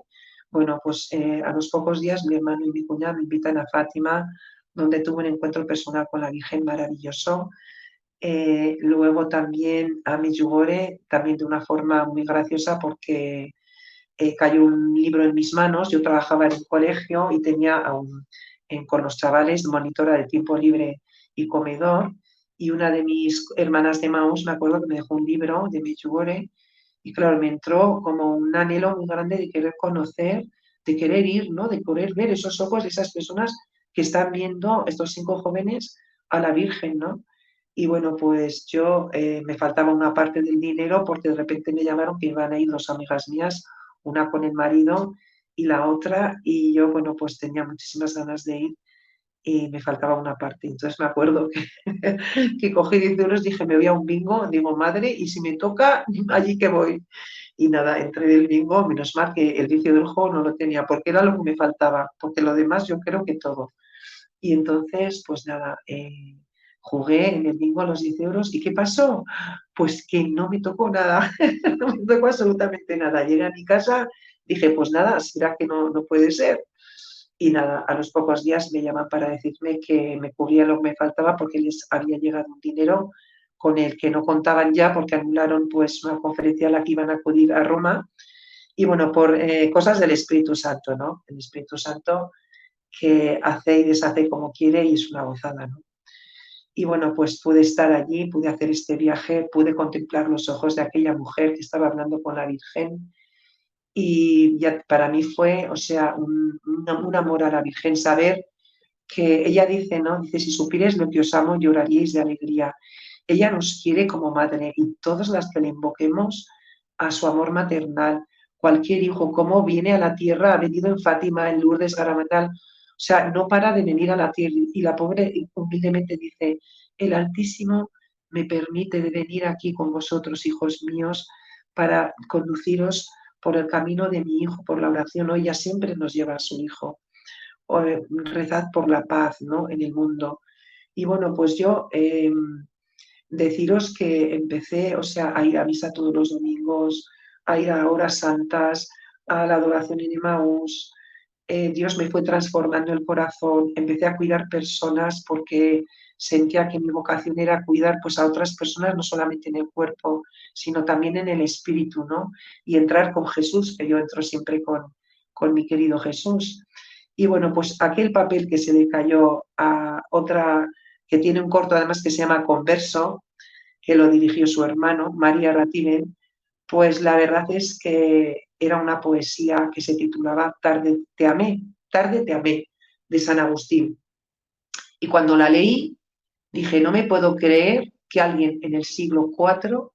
Bueno, pues a los pocos días mi hermano y mi cuñada me invitan a Fátima, donde tuve un encuentro personal con la Virgen maravilloso. Luego también a Medjugorje, también de una forma muy graciosa, porque cayó un libro en mis manos. Yo trabajaba en un colegio y tenía con los chavales monitora de tiempo libre y comedor, y una de mis hermanas de Maús, me acuerdo que me dejó un libro de Medjugorje, y claro, me entró como un anhelo muy grande de querer conocer, de querer ir, ¿no? De querer ver esos ojos de esas personas que están viendo, estos 5 jóvenes, a la Virgen, ¿no? Y bueno, pues yo me faltaba una parte del dinero, porque de repente me llamaron que iban a ir 2 amigas mías, una con el marido y la otra, y yo, bueno, pues tenía muchísimas ganas de ir y me faltaba una parte. Entonces me acuerdo que, que cogí 10 euros, dije, me voy a un bingo, digo, madre, y si me toca, allí que voy. Y nada, entré del bingo, menos mal que el vicio del juego no lo tenía, porque era lo que me faltaba, porque lo demás yo creo que todo. Y entonces, pues nada, jugué en el bingo a los 10 euros. ¿Y qué pasó? Pues que no me tocó nada, no me tocó absolutamente nada. Llegué a mi casa, dije, pues nada, será que no puede ser. Y nada, a los pocos días me llaman para decirme que me cubría lo que me faltaba, porque les había llegado un dinero con el que no contaban ya, porque anularon pues una conferencia a la que iban a acudir a Roma. Y bueno, por cosas del Espíritu Santo, ¿no? El Espíritu Santo, que hace y deshace como quiere, y es una gozada, ¿no? Y bueno, pues pude estar allí, pude hacer este viaje, pude contemplar los ojos de aquella mujer que estaba hablando con la Virgen, y ya para mí fue, o sea, un amor a la Virgen, saber que ella dice, ¿no? Dice, si supierais lo que os amo, lloraríais de alegría. Ella nos quiere como madre, y todas las que le invoquemos a su amor maternal, cualquier hijo, como viene a la tierra, ha venido en Fátima, en Lourdes, Garamatal, o sea, no para de venir a la tierra. Y la pobre humildemente dice, el Altísimo me permite de venir aquí con vosotros, hijos míos, para conduciros por el camino de mi hijo, por la oración. ¿No? Ella siempre nos lleva a su hijo. O, rezad por la paz, ¿no? En el mundo. Y bueno, pues yo deciros que empecé, o sea, a ir a misa todos los domingos, a ir a horas santas, a la adoración en Emmaús. Dios me fue transformando el corazón, empecé a cuidar personas, porque sentía que mi vocación era cuidar pues a otras personas, no solamente en el cuerpo, sino también en el espíritu, ¿no? Y entrar con Jesús, que yo entro siempre con mi querido Jesús. Y bueno, pues aquel papel que se le cayó a otra, que tiene un corto además que se llama Converso, que lo dirigió su hermano, María Rativen, pues la verdad es que era una poesía que se titulaba Tarde te amé, de San Agustín. Y cuando la leí, dije, no me puedo creer que alguien en el siglo IV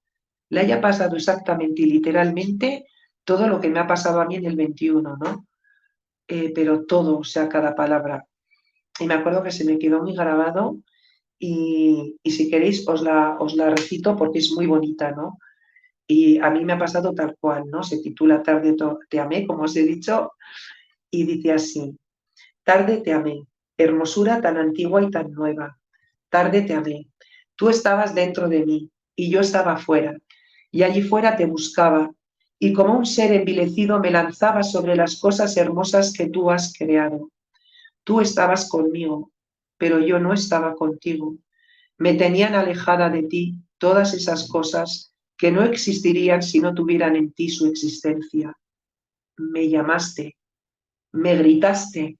le haya pasado exactamente y literalmente todo lo que me ha pasado a mí en el XXI, ¿no? Pero todo, o sea, cada palabra. Y me acuerdo que se me quedó muy grabado, y si queréis os la recito, porque es muy bonita, ¿no? Y a mí me ha pasado tal cual, ¿no? Se titula Tarde te amé, como os he dicho, y dice así: Tarde te amé, hermosura tan antigua y tan nueva. Tarde te amé. Tú estabas dentro de mí y yo estaba fuera, y allí fuera te buscaba, y como un ser envilecido me lanzaba sobre las cosas hermosas que tú has creado. Tú estabas conmigo, pero yo no estaba contigo. Me tenían alejada de ti todas esas cosas que no existirían si no tuvieran en ti su existencia. Me llamaste, me gritaste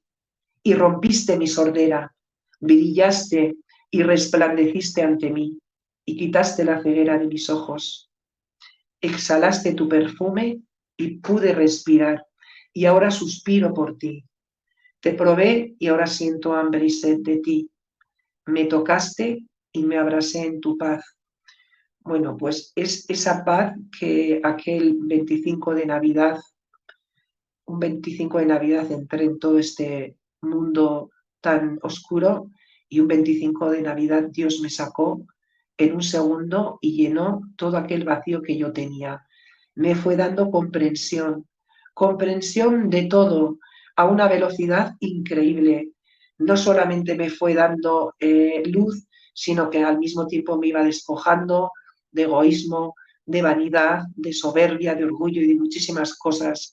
y rompiste mi sordera, brillaste y resplandeciste ante mí y quitaste la ceguera de mis ojos. Exhalaste tu perfume y pude respirar, y ahora suspiro por ti. Te probé y ahora siento hambre y sed de ti. Me tocaste y me abracé en tu paz. Bueno, pues es esa paz que aquel 25 de Navidad, un 25 de Navidad, entré en todo este mundo tan oscuro, y un 25 de Navidad Dios me sacó en un segundo y llenó todo aquel vacío que yo tenía. Me fue dando comprensión de todo a una velocidad increíble. No solamente me fue dando luz, sino que al mismo tiempo me iba despojando de egoísmo, de vanidad, de soberbia, de orgullo y de muchísimas cosas.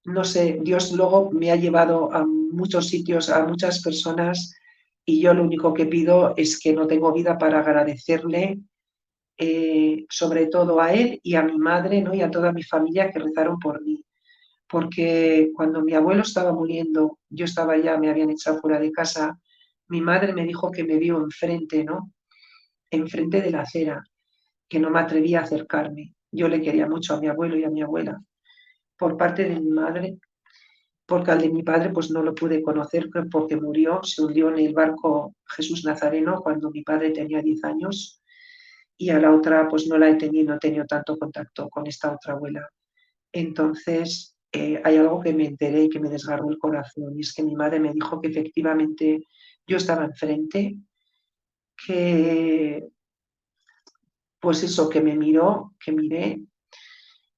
No sé, Dios luego me ha llevado a muchos sitios, a muchas personas, y yo lo único que pido es que no tengo vida para agradecerle, sobre todo a él y a mi madre, ¿no? Y a toda mi familia que rezaron por mí. Porque cuando mi abuelo estaba muriendo, yo estaba ya, me habían echado fuera de casa, mi madre me dijo que me vio enfrente, ¿no? Enfrente de la acera, que no me atrevía a acercarme. Yo le quería mucho a mi abuelo y a mi abuela. Por parte de mi madre, porque al de mi padre pues no lo pude conocer porque murió, se hundió en el barco Jesús Nazareno cuando mi padre tenía 10 años, y a la otra pues no la he tenido, no he tenido tanto contacto con esta otra abuela. Entonces hay algo que me enteré y que me desgarró el corazón, y es que mi madre me dijo que efectivamente yo estaba enfrente, que pues eso, que me miró, que miré.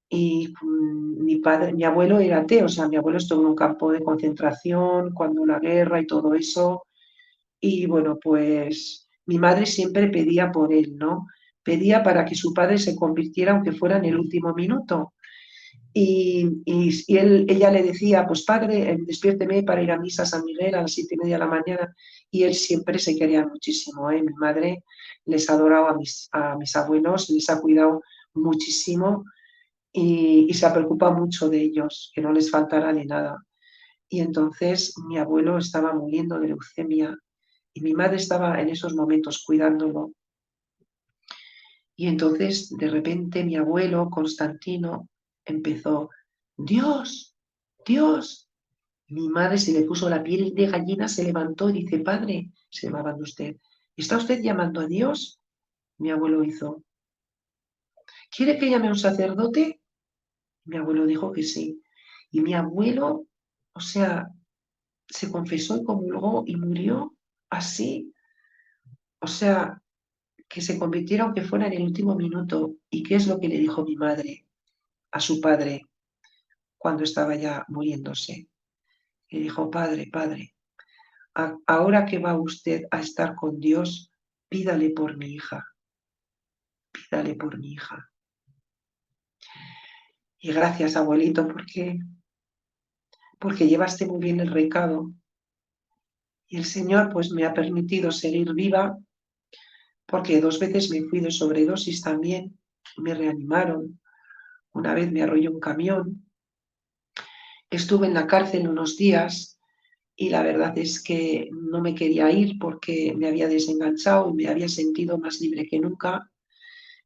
Y mi padre, mi abuelo era ateo, o sea, mi abuelo estuvo en un campo de concentración cuando la guerra y todo eso. Y bueno, pues mi madre siempre pedía por él, ¿no? Pedía para que su padre se convirtiera, aunque fuera en el último minuto. Ella le decía, pues padre, despiérteme para ir a misa a San Miguel a las 7:30 de la mañana. Y él siempre se quería muchísimo, ¿eh? Mi madre les ha adorado a mis abuelos, les ha cuidado muchísimo, y se preocupa mucho de ellos, que no les faltara de nada. Y entonces mi abuelo estaba muriendo de leucemia y mi madre estaba en esos momentos cuidándolo. Y entonces de repente mi abuelo, Constantino, empezó, Dios, Dios. Mi madre se le puso la piel de gallina, se levantó y dice, padre, se llamaba usted, ¿está usted llamando a Dios? Mi abuelo hizo, ¿quiere que llame a un sacerdote? Mi abuelo dijo que sí. Y mi abuelo, o sea, se confesó y comulgó y murió así. O sea, que se convirtiera aunque fuera en el último minuto. ¿Y qué es lo que le dijo mi madre a su padre cuando estaba ya muriéndose? Le dijo, padre, padre, ahora que va usted a estar con Dios, pídale por mi hija, pídale por mi hija. Y gracias, abuelito, porque llevaste muy bien el recado. Y el Señor pues me ha permitido seguir viva, porque 2 veces me fui de sobredosis también, me reanimaron. Una vez me arrolló un camión, estuve en la cárcel unos días y la verdad es que no me quería ir porque me había desenganchado y me había sentido más libre que nunca.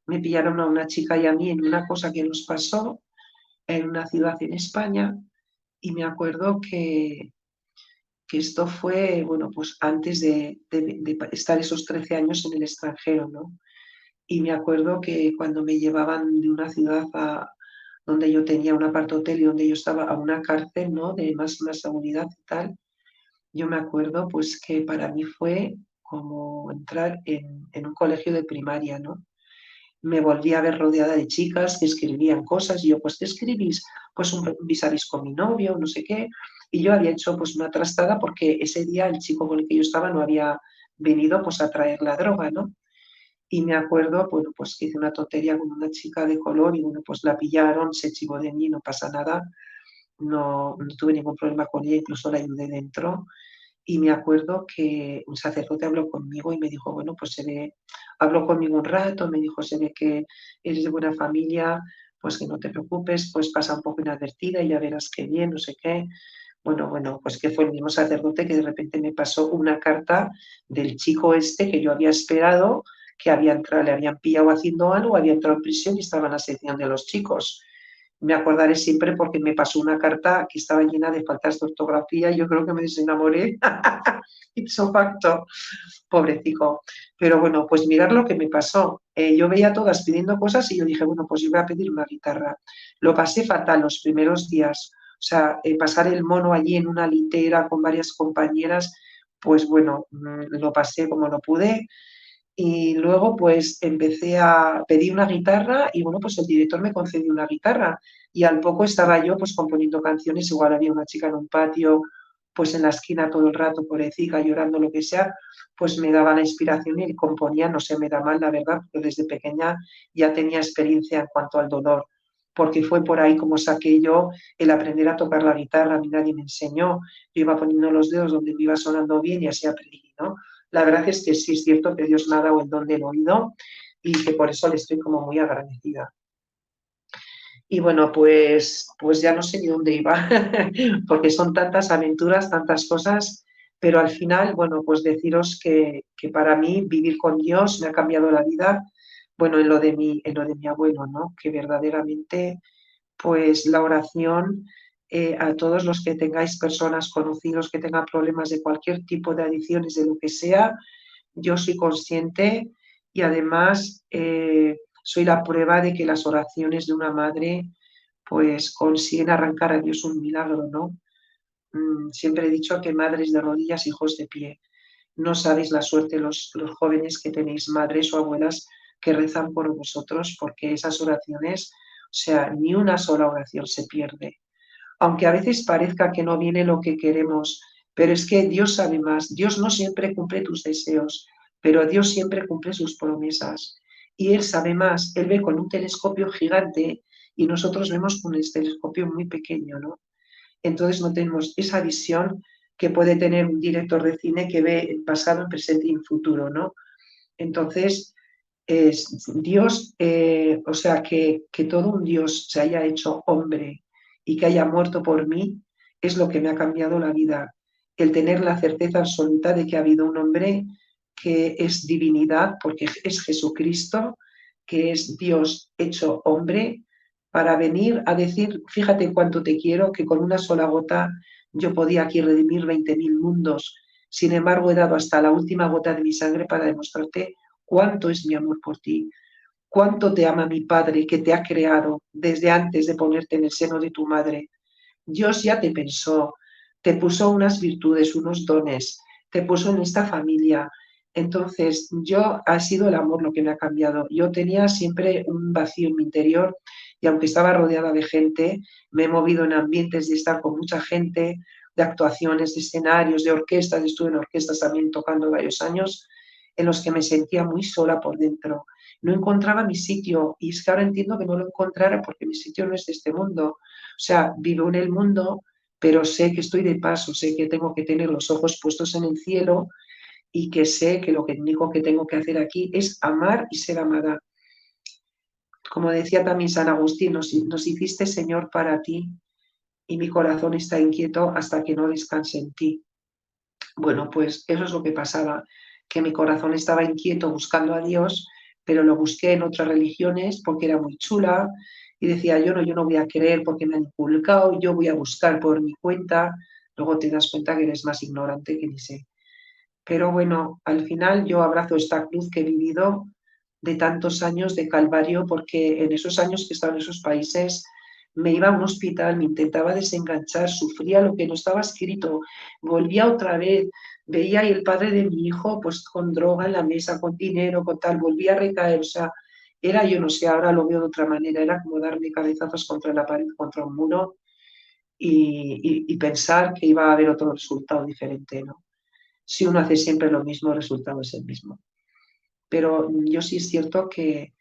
Me pillaron a una chica y a mí en una cosa que nos pasó en una ciudad en España, y me acuerdo que esto fue, bueno, pues antes de estar esos 13 años en el extranjero, ¿no? Y me acuerdo que cuando me llevaban de una ciudad donde yo tenía un apart hotel y donde yo estaba, a una cárcel, ¿no? De más seguridad y tal, yo me acuerdo pues que para mí fue como entrar en un colegio de primaria, ¿no? Me volví a ver rodeada de chicas que escribían cosas y yo, pues, ¿qué escribís? Pues un vis a vis con mi novio, no sé qué. Y yo había hecho pues una trastada porque ese día el chico con el que yo estaba no había venido pues a traer la droga, ¿no? Y me acuerdo, bueno, pues que hice una tontería con una chica de color y bueno, pues la pillaron, se chivó de mí, no pasa nada, no tuve ningún problema con ella, incluso la ayudé dentro. Y me acuerdo que un sacerdote habló conmigo y me dijo, bueno, pues habló conmigo un rato, me dijo, se ve que eres de buena familia, pues que no te preocupes, pues pasa un poco inadvertida y ya verás qué bien, no sé qué. Bueno, pues que fue el mismo sacerdote que de repente me pasó una carta del chico este que yo había esperado, que había entrado, le habían pillado haciendo algo, había entrado en prisión y estaba en la sección de los chicos. Me acordaré siempre porque me pasó una carta que estaba llena de faltas de ortografía y yo creo que me desenamoré. Ipso facto, pobrecico. Pero bueno, pues mirar lo que me pasó. Yo veía a todas pidiendo cosas y yo dije, bueno, pues yo voy a pedir una guitarra. Lo pasé fatal los primeros días. O sea, pasar el mono allí en una litera con varias compañeras, pues bueno, lo pasé como no pude. Y luego pues pedí una guitarra y bueno, pues el director me concedió una guitarra y al poco estaba yo pues componiendo canciones, igual había una chica en un patio, pues en la esquina todo el rato, pobrecita, llorando, lo que sea, pues me daba la inspiración y componía, no se me da mal, la verdad, porque desde pequeña ya tenía experiencia en cuanto al dolor, porque fue por ahí como saqué yo el aprender a tocar la guitarra, a mí nadie me enseñó, yo iba poniendo los dedos donde me iba sonando bien y así aprendí, ¿no? La verdad es que sí es cierto que Dios me ha dado el don del oído y que por eso le estoy como muy agradecida. Y bueno, pues ya no sé ni dónde iba, porque son tantas aventuras, tantas cosas, pero al final, bueno, pues deciros que para mí vivir con Dios me ha cambiado la vida, bueno, en lo de mi abuelo, ¿no? Que verdaderamente, pues la oración, a todos los que tengáis personas conocidos que tengan problemas de cualquier tipo de adicciones, de lo que sea, yo soy consciente y además soy la prueba de que las oraciones de una madre pues consiguen arrancar a Dios un milagro, ¿no? Siempre he dicho que madres de rodillas, hijos de pie. No sabéis la suerte los jóvenes que tenéis madres o abuelas que rezan por vosotros porque esas oraciones, o sea, ni una sola oración se pierde. Aunque a veces parezca que no viene lo que queremos, pero es que Dios sabe más. Dios no siempre cumple tus deseos, pero Dios siempre cumple sus promesas. Y Él sabe más. Él ve con un telescopio gigante y nosotros vemos con el telescopio muy pequeño, ¿no? Entonces no tenemos esa visión que puede tener un director de cine que ve el pasado, el presente y el futuro, ¿no? Entonces, Dios, o sea, que todo un Dios se haya hecho hombre y que haya muerto por mí, es lo que me ha cambiado la vida. El tener la certeza absoluta de que ha habido un hombre que es divinidad, porque es Jesucristo, que es Dios hecho hombre, para venir a decir, fíjate cuánto te quiero, que con una sola gota yo podía aquí redimir 20.000 mundos. Sin embargo, he dado hasta la última gota de mi sangre para demostrarte cuánto es mi amor por ti, cuánto te ama mi Padre que te ha creado desde antes de ponerte en el seno de tu madre. Dios ya te pensó, te puso unas virtudes, unos dones, te puso en esta familia. Entonces, ha sido el amor lo que me ha cambiado. Yo tenía siempre un vacío en mi interior y aunque estaba rodeada de gente, me he movido en ambientes de estar con mucha gente, de actuaciones, de escenarios, de orquestas, estuve en orquestas también tocando varios años, en los que me sentía muy sola por dentro. No encontraba mi sitio y es que ahora entiendo que no lo encontrara porque mi sitio no es de este mundo. O sea, vivo en el mundo, pero sé que estoy de paso, sé que tengo que tener los ojos puestos en el cielo y que sé que lo único que tengo que hacer aquí es amar y ser amada. Como decía también San Agustín, nos hiciste Señor para ti y mi corazón está inquieto hasta que no descanse en ti. Bueno, pues eso es lo que pasaba, que mi corazón estaba inquieto buscando a Dios, pero lo busqué en otras religiones porque era muy chula y decía, yo no voy a creer porque me han inculcado, yo voy a buscar por mi cuenta. Luego te das cuenta que eres más ignorante que ni sé. Pero bueno, al final yo abrazo esta cruz que he vivido de tantos años de calvario, porque en esos años que estaba en esos países me iba a un hospital, me intentaba desenganchar, sufría lo que no estaba escrito, volvía otra vez, veía ahí el padre de mi hijo pues con droga en la mesa, con dinero, con tal, volvía a recaer, o sea, era, yo no sé, ahora lo veo de otra manera, era como darme cabezazos contra la pared, contra un muro y pensar que iba a haber otro resultado diferente, ¿no? Si uno hace siempre lo mismo, el resultado es el mismo. Pero yo sí es cierto que,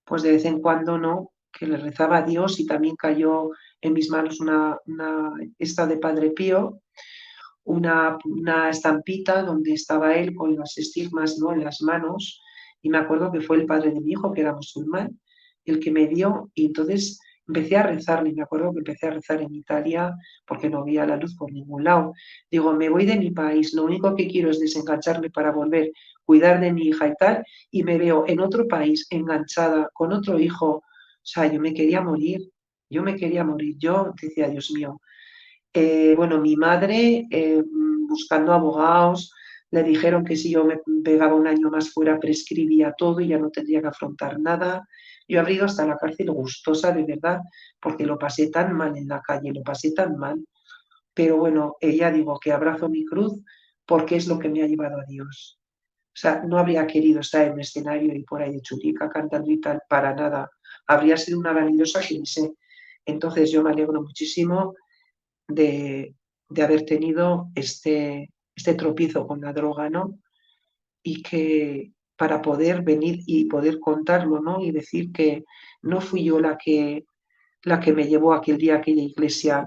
pues de vez en cuando no, que le rezaba a Dios y también cayó en mis manos esta de Padre Pío, una estampita donde estaba él con los estigmas, ¿no?, en las manos, y me acuerdo que fue el padre de mi hijo, que era musulmán, el que me dio, y entonces empecé a rezarle, y me acuerdo que empecé a rezar en Italia porque no había la luz por ningún lado. Digo, me voy de mi país, lo único que quiero es desengancharme para volver, cuidar de mi hija y tal, y me veo en otro país enganchada con otro hijo, o sea, yo me quería morir, yo decía, Dios mío, bueno, mi madre, buscando abogados, le dijeron que si yo me pegaba un año más fuera prescribía todo y ya no tendría que afrontar nada. Yo habría ido hasta la cárcel gustosa, de verdad, porque lo pasé tan mal en la calle, lo pasé tan mal. Pero bueno, ella digo que abrazo mi cruz porque es lo que me ha llevado a Dios. O sea, no habría querido estar en un escenario y por ahí de chutica cantando y tal, para nada. Habría sido una grandiosa que ni sé. Entonces yo me alegro muchísimo de haber tenido este tropiezo con la droga, ¿no? Y que para poder venir y poder contarlo, ¿no? Y decir que no fui yo la que me llevó aquel día a aquella iglesia,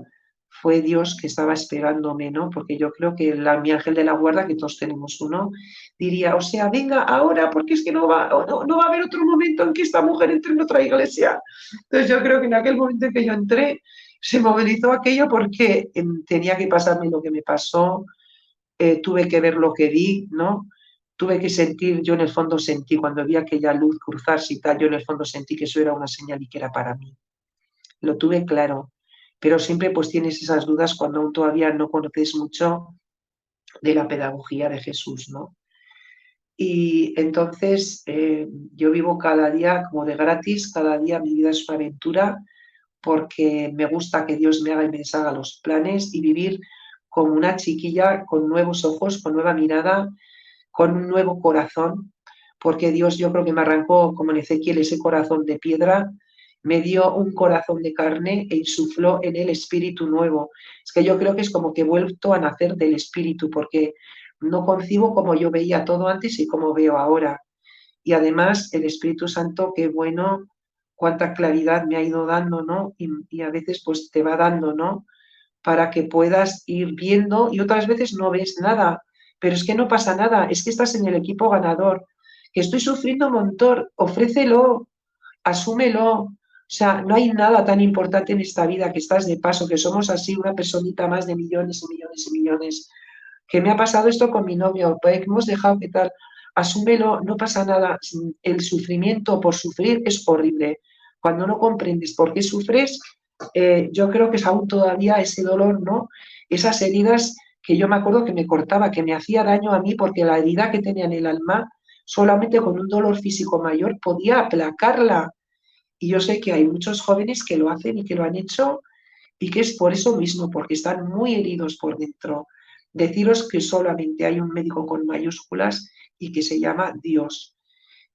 fue Dios que estaba esperándome, ¿no? Porque yo creo que mi ángel de la guarda, que todos tenemos uno, diría, o sea, venga ahora, porque es que no va a haber otro momento en que esta mujer entre en otra iglesia. Entonces yo creo que en aquel momento en que yo entré, se movilizó aquello porque tenía que pasarme lo que me pasó, tuve que ver lo que vi, ¿no? Tuve que sentir, yo en el fondo sentí, cuando vi aquella luz cruzarse y tal, yo en el fondo sentí que eso era una señal y que era para mí. Lo tuve claro, pero siempre pues tienes esas dudas cuando aún todavía no conoces mucho de la pedagogía de Jesús, ¿no? Y entonces yo vivo cada día como de gratis, cada día mi vida es una aventura porque me gusta que Dios me haga y me deshaga los planes y vivir como una chiquilla con nuevos ojos, con nueva mirada, con un nuevo corazón, porque Dios yo creo que me arrancó como en Ezequiel ese corazón de piedra, me dio un corazón de carne e insufló en el espíritu nuevo. Es que yo creo que es como que he vuelto a nacer del espíritu, porque no concibo como yo veía todo antes y como veo ahora. Y además el Espíritu Santo, qué bueno, cuánta claridad me ha ido dando, ¿no? Y a veces pues te va dando, ¿no? Para que puedas ir viendo y otras veces no ves nada, pero es que no pasa nada, es que estás en el equipo ganador, que estoy sufriendo un montón, ofrécelo, asúmelo, o sea, no hay nada tan importante en esta vida que estás de paso, que somos así una personita más de millones y millones y millones, que me ha pasado esto con mi novio, pues hemos dejado que tal, asúmelo, no pasa nada, el sufrimiento por sufrir es horrible, cuando no comprendes por qué sufres, yo creo que es aún todavía ese dolor, ¿no? Esas heridas que yo me acuerdo que me cortaba, que me hacía daño a mí porque la herida que tenía en el alma, solamente con un dolor físico mayor podía aplacarla. Y yo sé que hay muchos jóvenes que lo hacen y que lo han hecho y que es por eso mismo, porque están muy heridos por dentro. Deciros que solamente hay un médico con mayúsculas y que se llama Dios.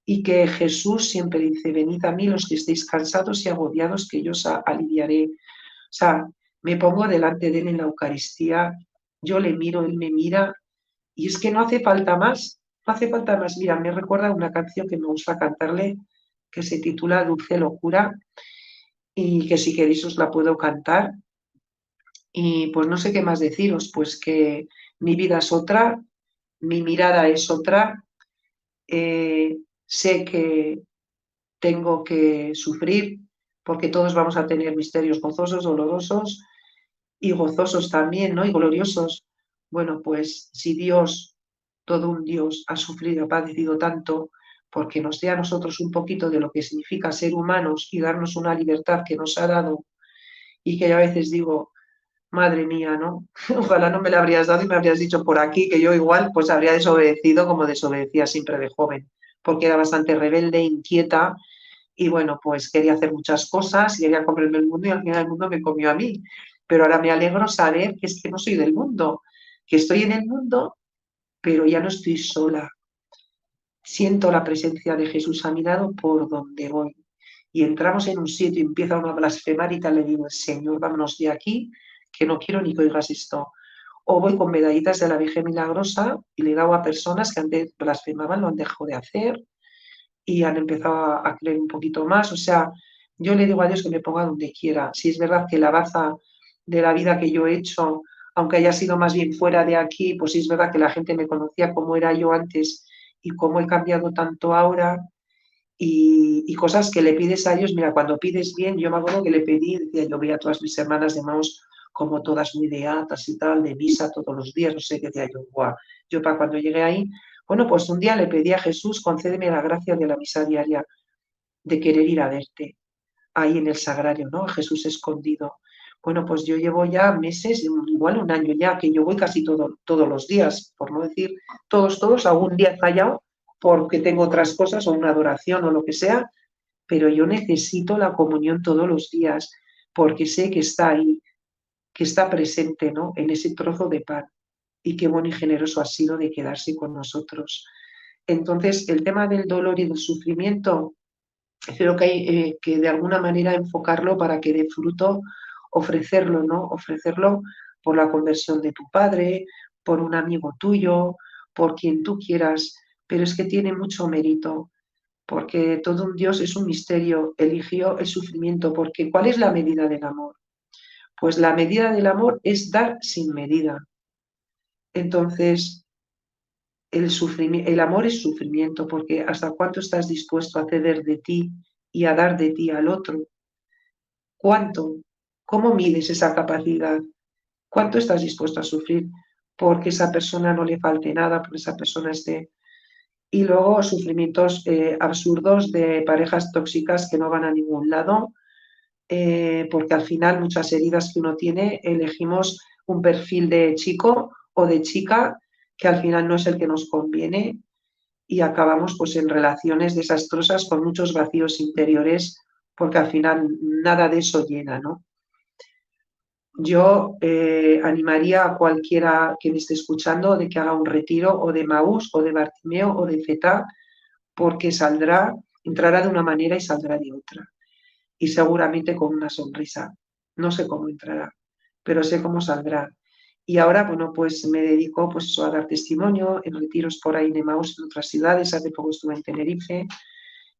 Y que Jesús siempre dice, venid a mí los que estéis cansados y agobiados, que yo os aliviaré. O sea, me pongo delante de él en la Eucaristía, yo le miro, él me mira, y es que no hace falta más, no hace falta más. Mira, me recuerda una canción que me gusta cantarle, que se titula Dulce Locura, y que si queréis os la puedo cantar. Y pues no sé qué más deciros, pues que mi vida es otra, mi mirada es otra, sé que tengo que sufrir porque todos vamos a tener misterios gozosos, dolorosos y gozosos también, ¿no? Y gloriosos. Bueno, pues si Dios, todo un Dios, ha sufrido, ha padecido tanto, porque nos dé a nosotros un poquito de lo que significa ser humanos y darnos una libertad que nos ha dado y que yo a veces digo, madre mía, ¿no? Ojalá no me la habrías dado y me habrías dicho por aquí que yo igual pues habría desobedecido como desobedecía siempre de joven, porque era bastante rebelde, inquieta y bueno, pues quería hacer muchas cosas y quería comerme el mundo y al final el mundo me comió a mí. Pero ahora me alegro saber que es que no soy del mundo, que estoy en el mundo, pero ya no estoy sola. Siento la presencia de Jesús a mi lado por donde voy. Y entramos en un sitio y empieza uno a blasfemar y tal, le digo, Señor, vámonos de aquí, que no quiero ni que oigas esto. O voy con medallitas de la Virgen Milagrosa y le he dado a personas que antes blasfemaban, lo han dejado de hacer y han empezado a creer un poquito más. O sea, yo le digo a Dios que me ponga donde quiera. Si es verdad que la baza de la vida que yo he hecho, aunque haya sido más bien fuera de aquí, pues sí es verdad que la gente me conocía como era yo antes y cómo he cambiado tanto ahora. Y cosas que le pides a Dios, mira, cuando pides bien, yo me acuerdo que le pedí, decía, yo veía a todas mis hermanas de Maús como todas muy beatas y tal, de misa todos los días, no sé qué decía yo, guau. Yo para cuando llegué ahí, bueno, pues un día le pedí a Jesús, concédeme la gracia de la misa diaria, de querer ir a verte, ahí en el sagrario, ¿no? Jesús escondido. Bueno, pues yo llevo ya meses, igual un año ya, que yo voy casi todos los días, por no decir todos, algún día he fallado porque tengo otras cosas o una adoración o lo que sea, pero yo necesito la comunión todos los días porque sé que está ahí, que está presente, ¿no? En ese trozo de pan y qué bueno y generoso ha sido de quedarse con nosotros. Entonces, el tema del dolor y del sufrimiento, creo que hay que de alguna manera enfocarlo para que dé fruto, ofrecerlo, ¿no? Ofrecerlo por la conversión de tu padre, por un amigo tuyo, por quien tú quieras, pero es que tiene mucho mérito, porque todo un Dios es un misterio, eligió el sufrimiento, porque ¿cuál es la medida del amor? Pues la medida del amor es dar sin medida. Entonces, el amor es sufrimiento, porque ¿hasta cuánto estás dispuesto a ceder de ti y a dar de ti al otro? ¿Cuánto? ¿Cómo mides esa capacidad? ¿Cuánto estás dispuesto a sufrir porque esa persona no le falte nada, porque esa persona esté? Y luego sufrimientos absurdos de parejas tóxicas que no van a ningún lado, porque al final muchas heridas que uno tiene, elegimos un perfil de chico o de chica que al final no es el que nos conviene y acabamos pues en relaciones desastrosas con muchos vacíos interiores, porque al final nada de eso llena, ¿no? Yo animaría a cualquiera que me esté escuchando de que haga un retiro o de Maús o de Bartimeo o de Fetá, porque saldrá, entrará de una manera y saldrá de otra. Y seguramente con una sonrisa. No sé cómo entrará, pero sé cómo saldrá. Y ahora, bueno, pues me dedico pues eso, a dar testimonio en retiros por ahí de Maús en otras ciudades. Hace poco estuve en Tenerife.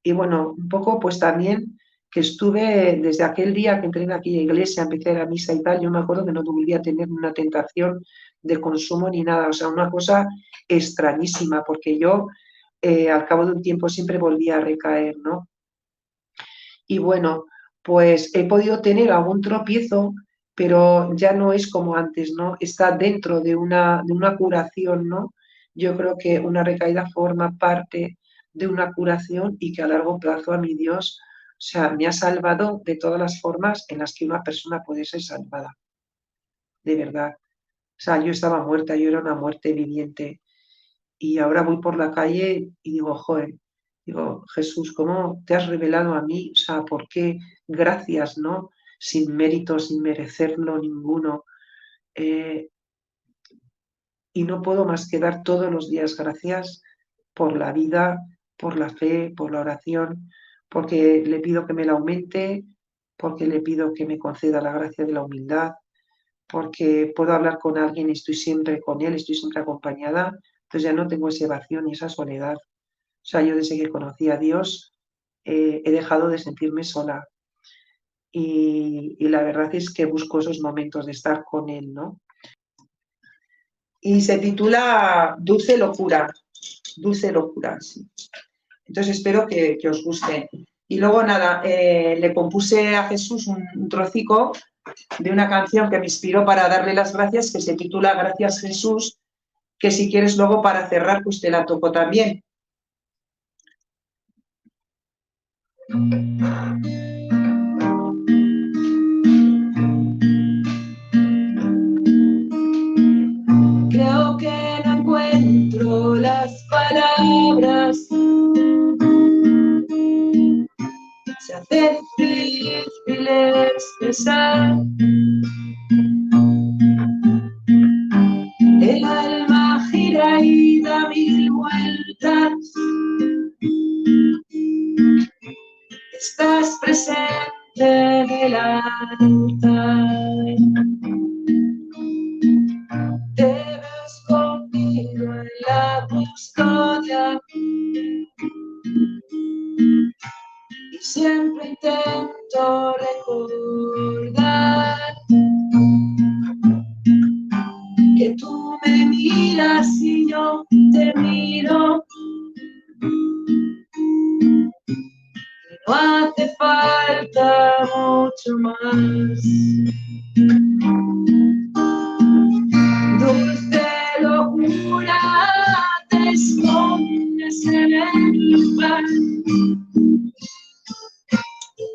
Y bueno, un poco pues también que estuve desde aquel día que entré en aquella iglesia, empecé a ir a misa y tal, yo me acuerdo que no volví a tener una tentación de consumo ni nada, o sea, una cosa extrañísima, porque yo al cabo de un tiempo siempre volvía a recaer, ¿no? Y bueno, pues he podido tener algún tropiezo, pero ya no es como antes, ¿no? Está dentro de una curación, ¿no? Yo creo que una recaída forma parte de una curación y que a largo plazo a mi Dios, o sea, me ha salvado de todas las formas en las que una persona puede ser salvada, de verdad. O sea, yo estaba muerta, yo era una muerte viviente y ahora voy por la calle y digo, joder, digo, Jesús, ¿cómo te has revelado a mí? O sea, ¿por qué? Gracias, ¿no? Sin mérito, sin merecerlo ninguno. Eh, y no puedo más que dar todos los días gracias por la vida, por la fe, por la oración, porque le pido que me la aumente, porque le pido que me conceda la gracia de la humildad, porque puedo hablar con alguien y estoy siempre con él, estoy siempre acompañada, entonces ya no tengo ese vacío ni esa soledad. O sea, yo desde que conocí a Dios he dejado de sentirme sola y la verdad es que busco esos momentos de estar con Él, ¿no? Y se titula Dulce Locura, sí. Entonces espero que os guste. Y luego nada, le compuse a Jesús un trocico de una canción que me inspiró para darle las gracias, que se titula Gracias Jesús, que si quieres luego para cerrar, pues te la toco también. Creo que no encuentro las palabras, se hace difícil expresar. El alma gira y da mil vueltas. Estás presente en el altar. Te veo escondido en la custodia y siempre intento recordar que tú me miras y yo te miro. No hace falta mucho más. Dulce locura, te escondes en el lugar.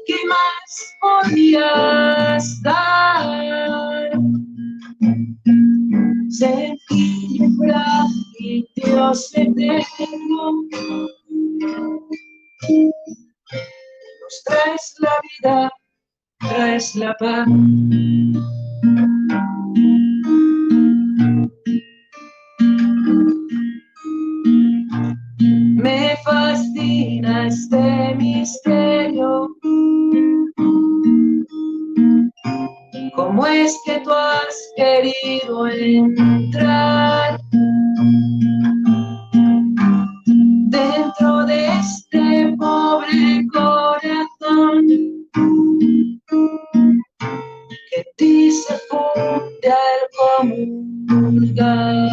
¿Qué más podías dar? Sencillo, frágil, Dios eterno. Nos traes la vida, traes la paz. este misterio. ¿Cómo es que tú has querido entrar dentro de este pobre corazón que en ti se funde al comulgar?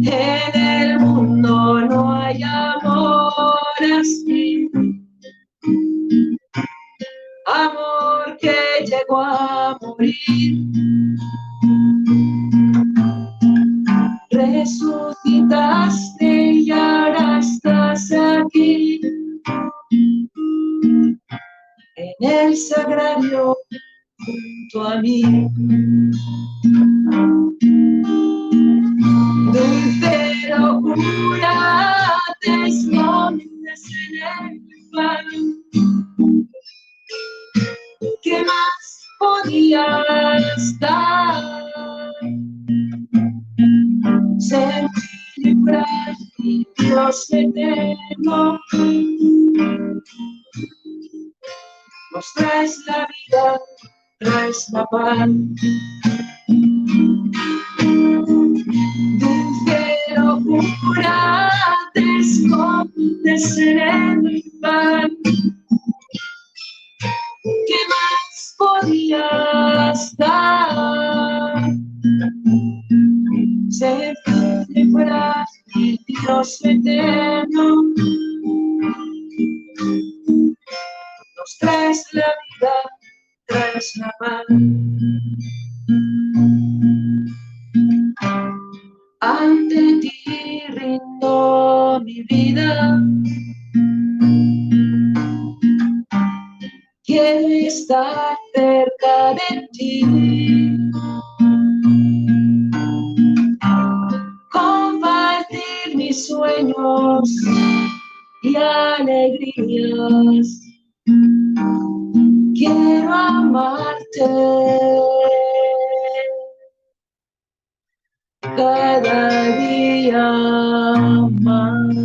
En el mundo no hay amor así, amor que llegó a morir. Resucitaste y ahora estás aquí, en el sagrario junto a mí. Dulce locura, te escondes en el pan. ¿Qué más podías dar? Sentir frágil, Dios eterno, nos traes la vida, traes la paz. Dulce locura, te escondes en el pan. ¿Qué más podías dar? Sentirte frágil, Dios eterno, nos traes la vida, traes la paz. Ante ti rindo mi vida, quiero estar cerca de ti, compartir mis sueños y alegrías. Quiero amarte cada día más.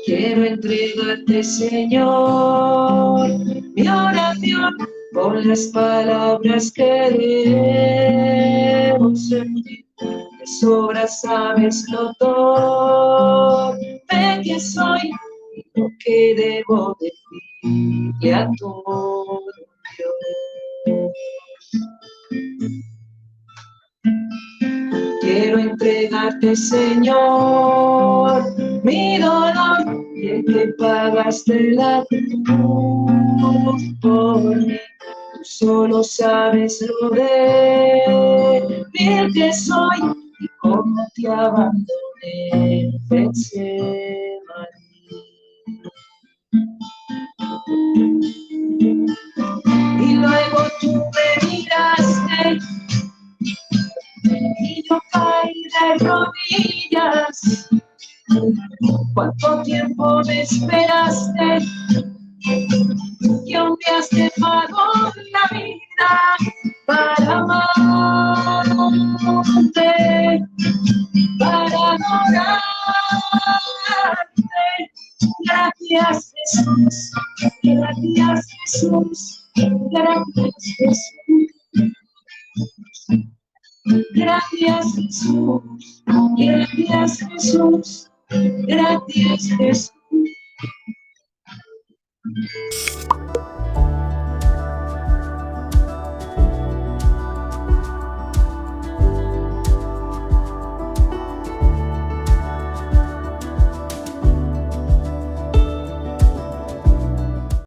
Quiero entregarte, Señor, mi oración con las palabras que debo sentir. De sobra sabes lo torpe que soy y lo que debo decirle a todo Dios. Quiero entregarte, Señor, mi dolor y el que pagaste la cruz por mí. Tú solo sabes lo débil que soy y cómo te abandoné en Getsemaní. Y luego tú me miraste y yo caí de rodillas. ¿Cuánto tiempo me esperaste? Y un día has dejado la vida para amarte, para adorarte. Gracias, Jesús. Gracias, Jesús. Gracias, Jesús. Gracias, Jesús. Gracias, Jesús. Gracias, Jesús.